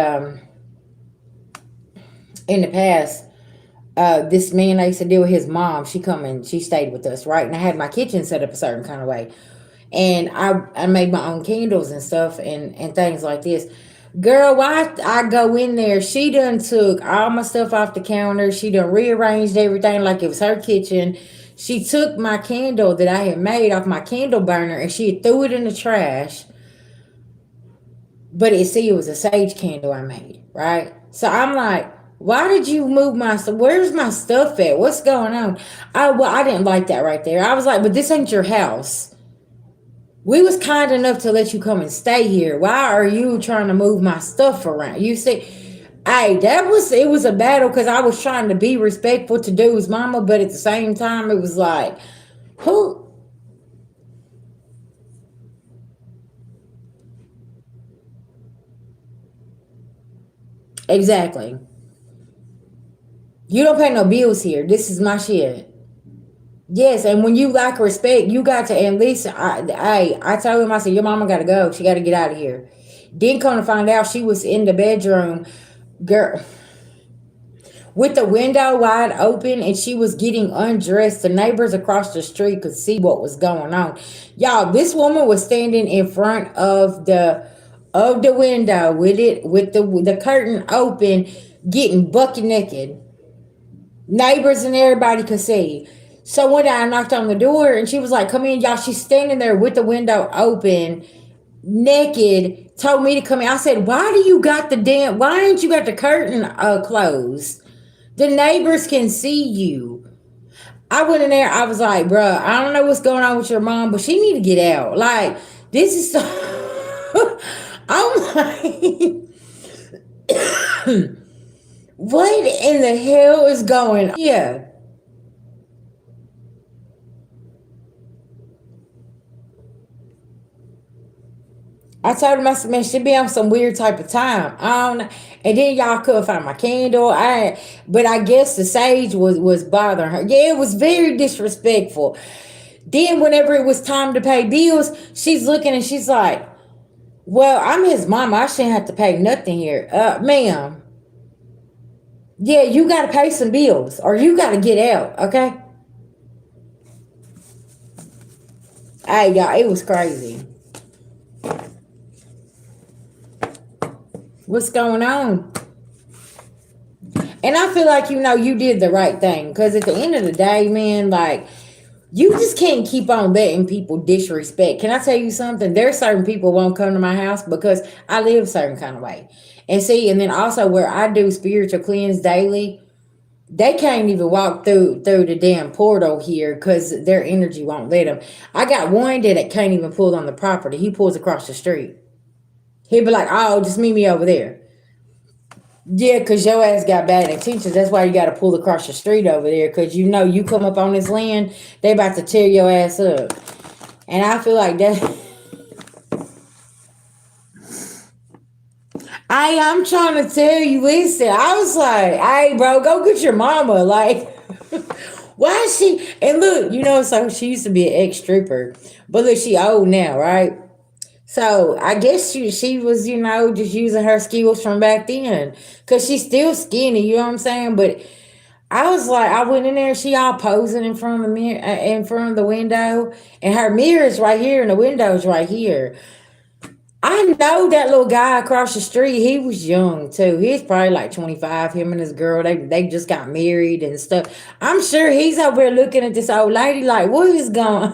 in the past, this man I used to deal with his mom, she come and she stayed with us, right? And I had my kitchen set up a certain kind of way. And I made my own candles and stuff and things like this. Girl, why I go in there, she done took all my stuff off the counter. She done rearranged everything like it was her kitchen. She took my candle that I had made off my candle burner and she threw it in the trash. But it was a sage candle I made, right? So I'm like, why did you move my stuff? Where's my stuff at? What's going on? I didn't like that right there. I was like, but this ain't your house. We was kind enough to let you come and stay here. Why are you trying to move my stuff around? You see, hey, it was a battle because I was trying to be respectful to dude's mama, but at the same time, it was like, who? Exactly. You don't pay no bills here. This is my shit. Yes, and when you lack respect, you got to at least. I told him, I said, your mama got to go. She got to get out of here. Then come to find out, she was in the bedroom, girl, with the window wide open, and she was getting undressed. The neighbors across the street could see what was going on. Y'all, this woman was standing in front of the window with the curtain open, getting bucket naked. Neighbors and everybody could see. So one day I knocked on the door and she was like, come in, y'all. She's standing there with the window open, naked, told me to come in. I said, why ain't you got the curtain closed? The neighbors can see you. I went in there, I was like, bruh, I don't know what's going on with your mom, but she need to get out. Like, this is so I'm like, what in the hell is going on? Yeah. I told him, I said, man, she be on some weird type of time. I don't know. And then y'all couldn't find my candle. But I guess the sage was bothering her. Yeah, it was very disrespectful. Then whenever it was time to pay bills, she's looking and she's like, well, I'm his mama. I shouldn't have to pay nothing here. Ma'am, yeah, you got to pay some bills or you got to get out, okay? Hey, y'all, it was crazy. What's going on? And I feel like, you did the right thing. Because at the end of the day, man, like, you just can't keep on letting people disrespect. Can I tell you something? There's certain people won't come to my house because I live a certain kind of way. And see, and then also where I do spiritual cleanse daily, they can't even walk through the damn portal here because their energy won't let them. I got one that can't even pull on the property. He pulls across the street. He'd be like, "Oh, just meet me over there." Yeah, cause your ass got bad intentions. That's why you got to pull across the street over there. Cause you know you come up on this land, they about to tear your ass up. And I feel like that. I'm trying to tell you. Listen, I was like, hey, bro, go get your mama. Like, why is she? And look, so she used to be an ex stripper, but look, she old now, right? So I guess she was, just using her skills from back then, cause she's still skinny. You know what I'm saying? But I was like, I went in there, she all posing in front of the mirror, in front of the window, and her mirror is right here, and the window's right here. I know that little guy across the street. He was young too. He's probably like 25. Him and his girl, they just got married and stuff. I'm sure he's over there looking at this old lady like, what is going?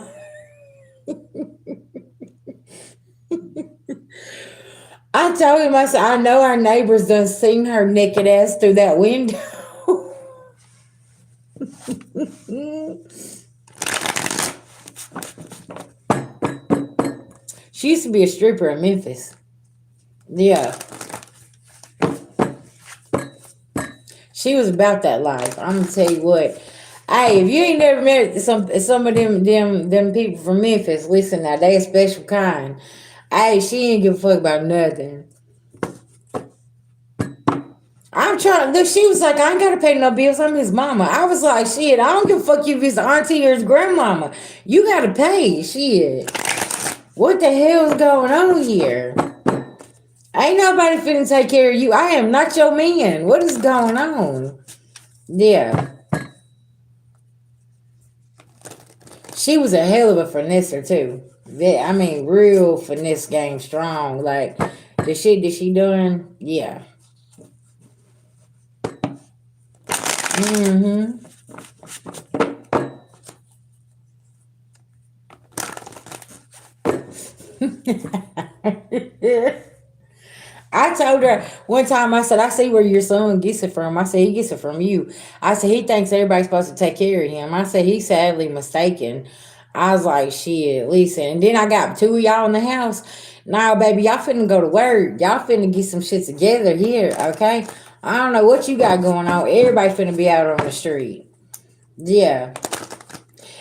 I told him, I said, I know our neighbors done seen her naked ass through that window. She used to be a stripper in Memphis. Yeah, she was about that life. I'm gonna tell you what. Hey, if you ain't never met some of them people from Memphis, listen now, they a special kind. Hey, she ain't give a fuck about nothing. I'm trying. Look, she was like, I ain't gotta pay no bills. I'm his mama. I was like, shit, I don't give a fuck if it's auntie or his grandmama. You gotta pay. Shit. What the hell's going on here? Ain't nobody finna take care of you. I am not your man. What is going on? Yeah. She was a hell of a finesser too. Yeah, I mean, real finesse game strong. Like the shit that she done. Yeah. Mm-hmm. I told her one time, I said, I see where your son gets it from. I said, he gets it from you. I said, he thinks everybody's supposed to take care of him. I said, he's sadly mistaken. I was like, shit, listen. And then I got two of y'all in the house. Now, baby, y'all finna go to work. Y'all finna get some shit together here, okay? I don't know what you got going on. Everybody finna be out on the street. Yeah.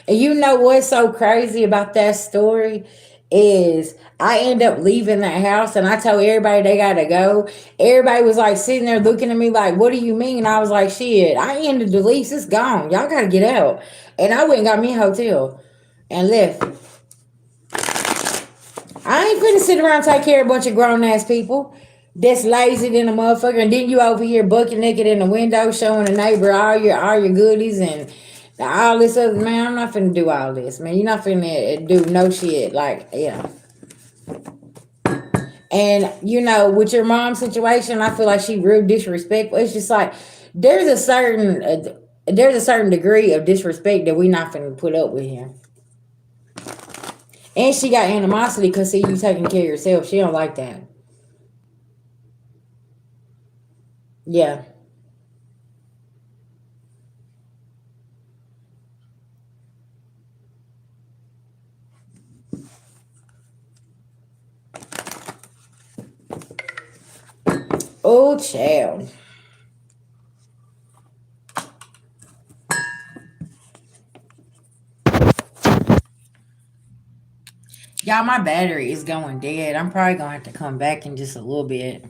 And you know what's so crazy about that story is I end up leaving that house and I told everybody they gotta go. Everybody was like sitting there looking at me like, what do you mean? I was like, shit, I ended the lease, it's gone. Y'all gotta get out. And I went and got me a hotel and left. I ain't finna sit around and take care of a bunch of grown ass people that's lazy than a motherfucker, and then you over here bucket naked in the window showing the neighbor all your goodies and all this other. Man, I'm not finna do all this, man. You're not finna do no shit. Like, yeah. And with your mom situation, I feel like she real disrespectful. It's just like there's a certain degree of disrespect that we not finna put up with here. And she got animosity because see you taking care of yourself. She don't like that. Yeah. Oh, child. Y'all, my battery is going dead. I'm probably gonna have to come back in just a little bit.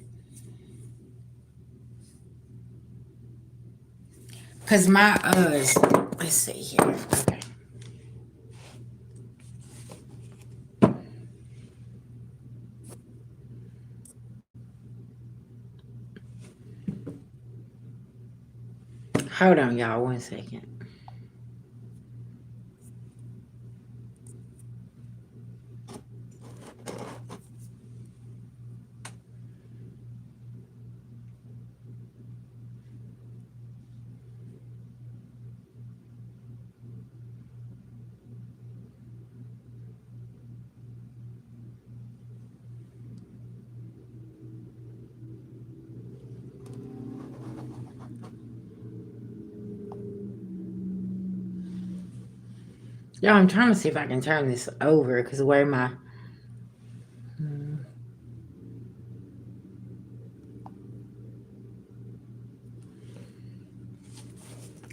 Cause my let's see here. Okay. Hold on, y'all, 1 second. Y'all, I'm trying to see if I can turn this over because where my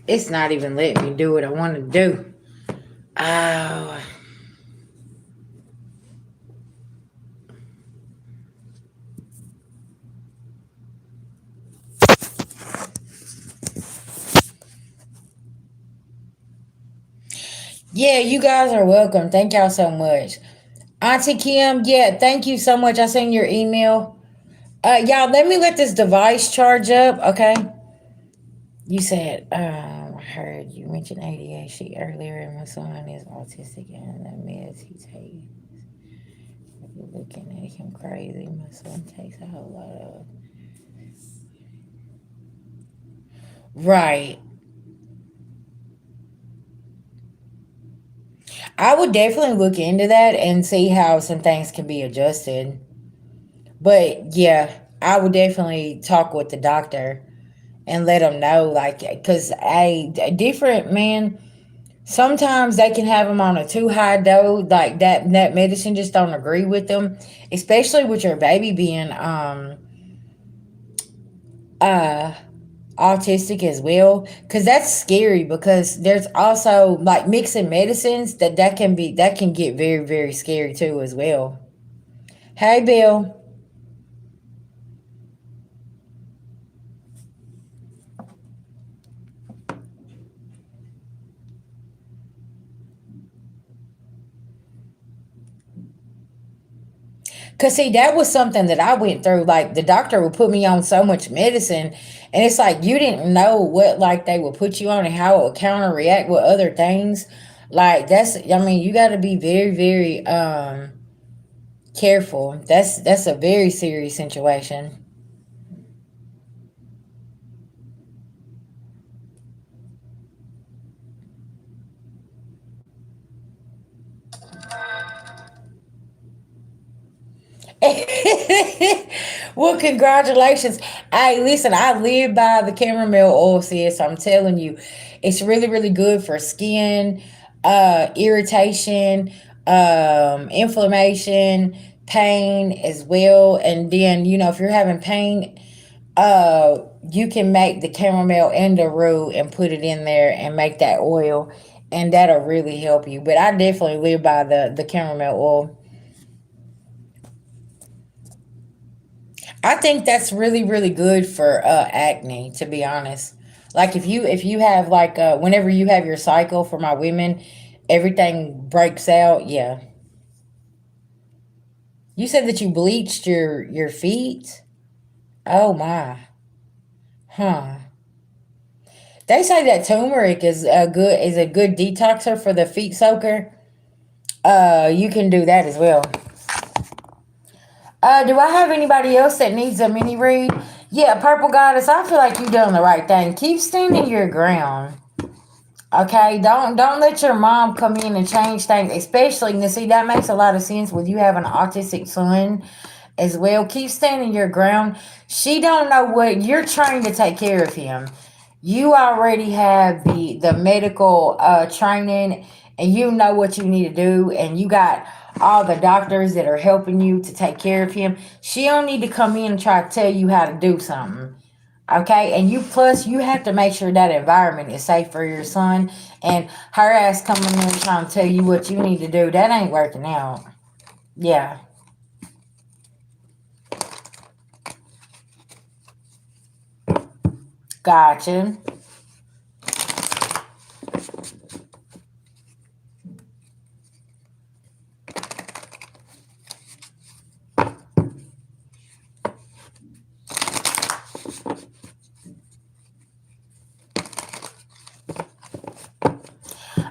It's not even letting me do what I want to do. Oh, yeah, you guys are welcome. Thank y'all so much. Auntie Kim, yeah, thank you so much. I seen your email. Y'all, let me let this device charge up, okay? You said, I heard you mentioned ADHD earlier, and my son is autistic, and the meds he takes, you're looking at him crazy. My son takes a whole lot of. Right. I would definitely look into that and see how some things can be adjusted. But yeah, I would definitely talk with the doctor and let them know, like, because a different man, sometimes they can have them on a too high dose, like that medicine just don't agree with them, especially with your baby being uh autistic as well, because that's scary, because there's also like mixing medicines that can get very very scary too as well. Hey Bill. Cause see, that was something that I went through. Like the doctor would put me on so much medicine, and it's like you didn't know what like they would put you on and how it would counter react with other things. Like that's, I mean, you got to be very very careful. That's a very serious situation. Well, congratulations. Hey, listen, I live by the chamomile oil, sis. I'm telling you, it's really, really good for skin, irritation, inflammation, pain as well. And then, if you're having pain, you can make the chamomile and the rue and put it in there and make that oil, and that'll really help you. But I definitely live by the chamomile oil. I think that's really really good for acne. To be honest, like if you have like whenever you have your cycle, for my women, everything breaks out. Yeah, you said that you bleached your feet. Oh my, huh? They say that turmeric is a good detoxer for the feet soaker. You can do that as well. Do I have anybody else that needs a mini read? Yeah, Purple Goddess, I feel like you're doing the right thing. Keep standing your ground. Okay, don't let your mom come in and change things, especially now. See, that makes a lot of sense with you having an autistic son as well. Keep standing your ground. She don't know what you're trying to take care of him. You already have the medical training, and you know what you need to do, and you got all the doctors that are helping you to take care of him. She don't need to come in and try to tell you how to do something. Okay, and you have to make sure that environment is safe for your son. And her ass coming in trying to tell you what you need to do, that ain't working out. Yeah, gotcha.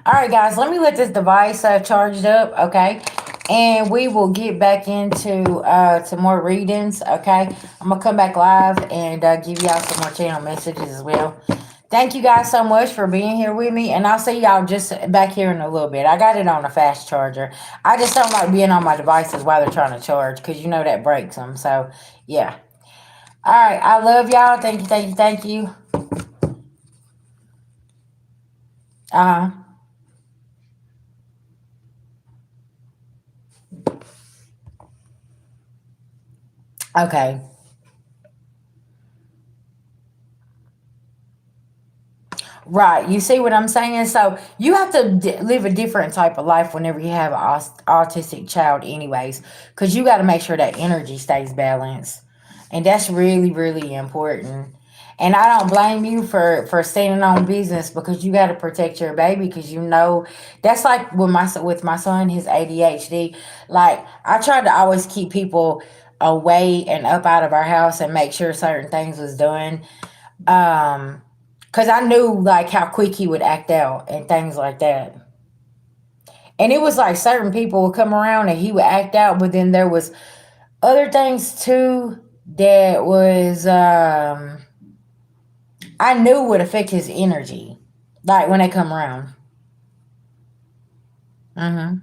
All right, guys, let me let this device charged up, okay? And we will get back into to more readings, okay? I'm gonna come back live and give y'all some more channel messages as well. Thank you guys so much for being here with me, and I'll see y'all just back here in a little bit. I got it on a fast charger. I just don't like being on my devices while they're trying to charge, because you know that breaks them. So yeah. All right, I love y'all. Thank you, thank you, thank you. Uh huh. Okay. Right. You see what I'm saying? So you have to live a different type of life whenever you have an autistic child, anyways, because you got to make sure that energy stays balanced, and that's really, really important. And I don't blame you for standing on business because you got to protect your baby because you know that's like with my son, his ADHD. Like I tried to always keep people away and up out of our house and make sure certain things was done, um, cause I knew like how quick he would act out and things like that. And it was like certain people would come around and he would act out, but then there was other things too that was I knew would affect his energy, like when they come around. Mm-hmm.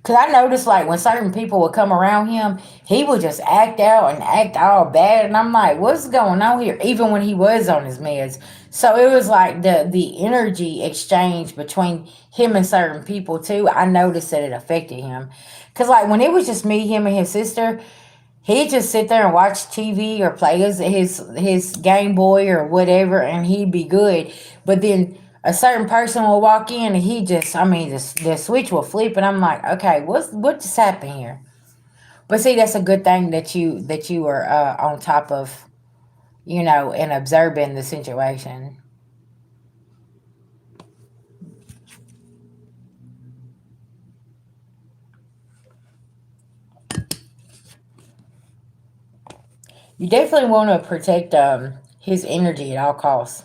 Cause I noticed like when certain people would come around him, he would just act out and act all bad, and I'm like, what's going on here? Even when he was on his meds, so it was like the energy exchange between him and certain people too. I noticed that it affected him, cause like when it was just me, him, and his sister, he'd just sit there and watch TV or play his Game Boy or whatever, and he'd be good. But then a certain person will walk in, and he just, I mean, the switch will flip, and I'm like, okay, what just happened here? But see, that's a good thing that you were on top of, and observing the situation. You definitely want to protect his energy at all costs.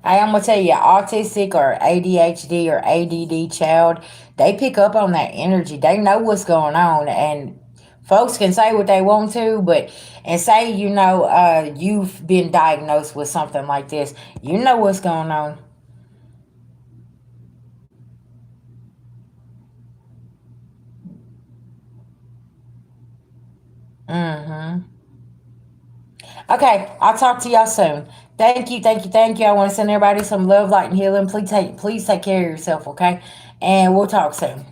I'm gonna tell you, autistic or ADHD or ADD child, they pick up on that energy. They know what's going on, and folks can say what they want to, but and say you've been diagnosed with something like this, you know what's going on. Hmm. Okay, I'll talk to y'all soon. Thank you, thank you, thank you. I want to send everybody some love, light, and healing. Please take care of yourself, okay? And we'll talk soon.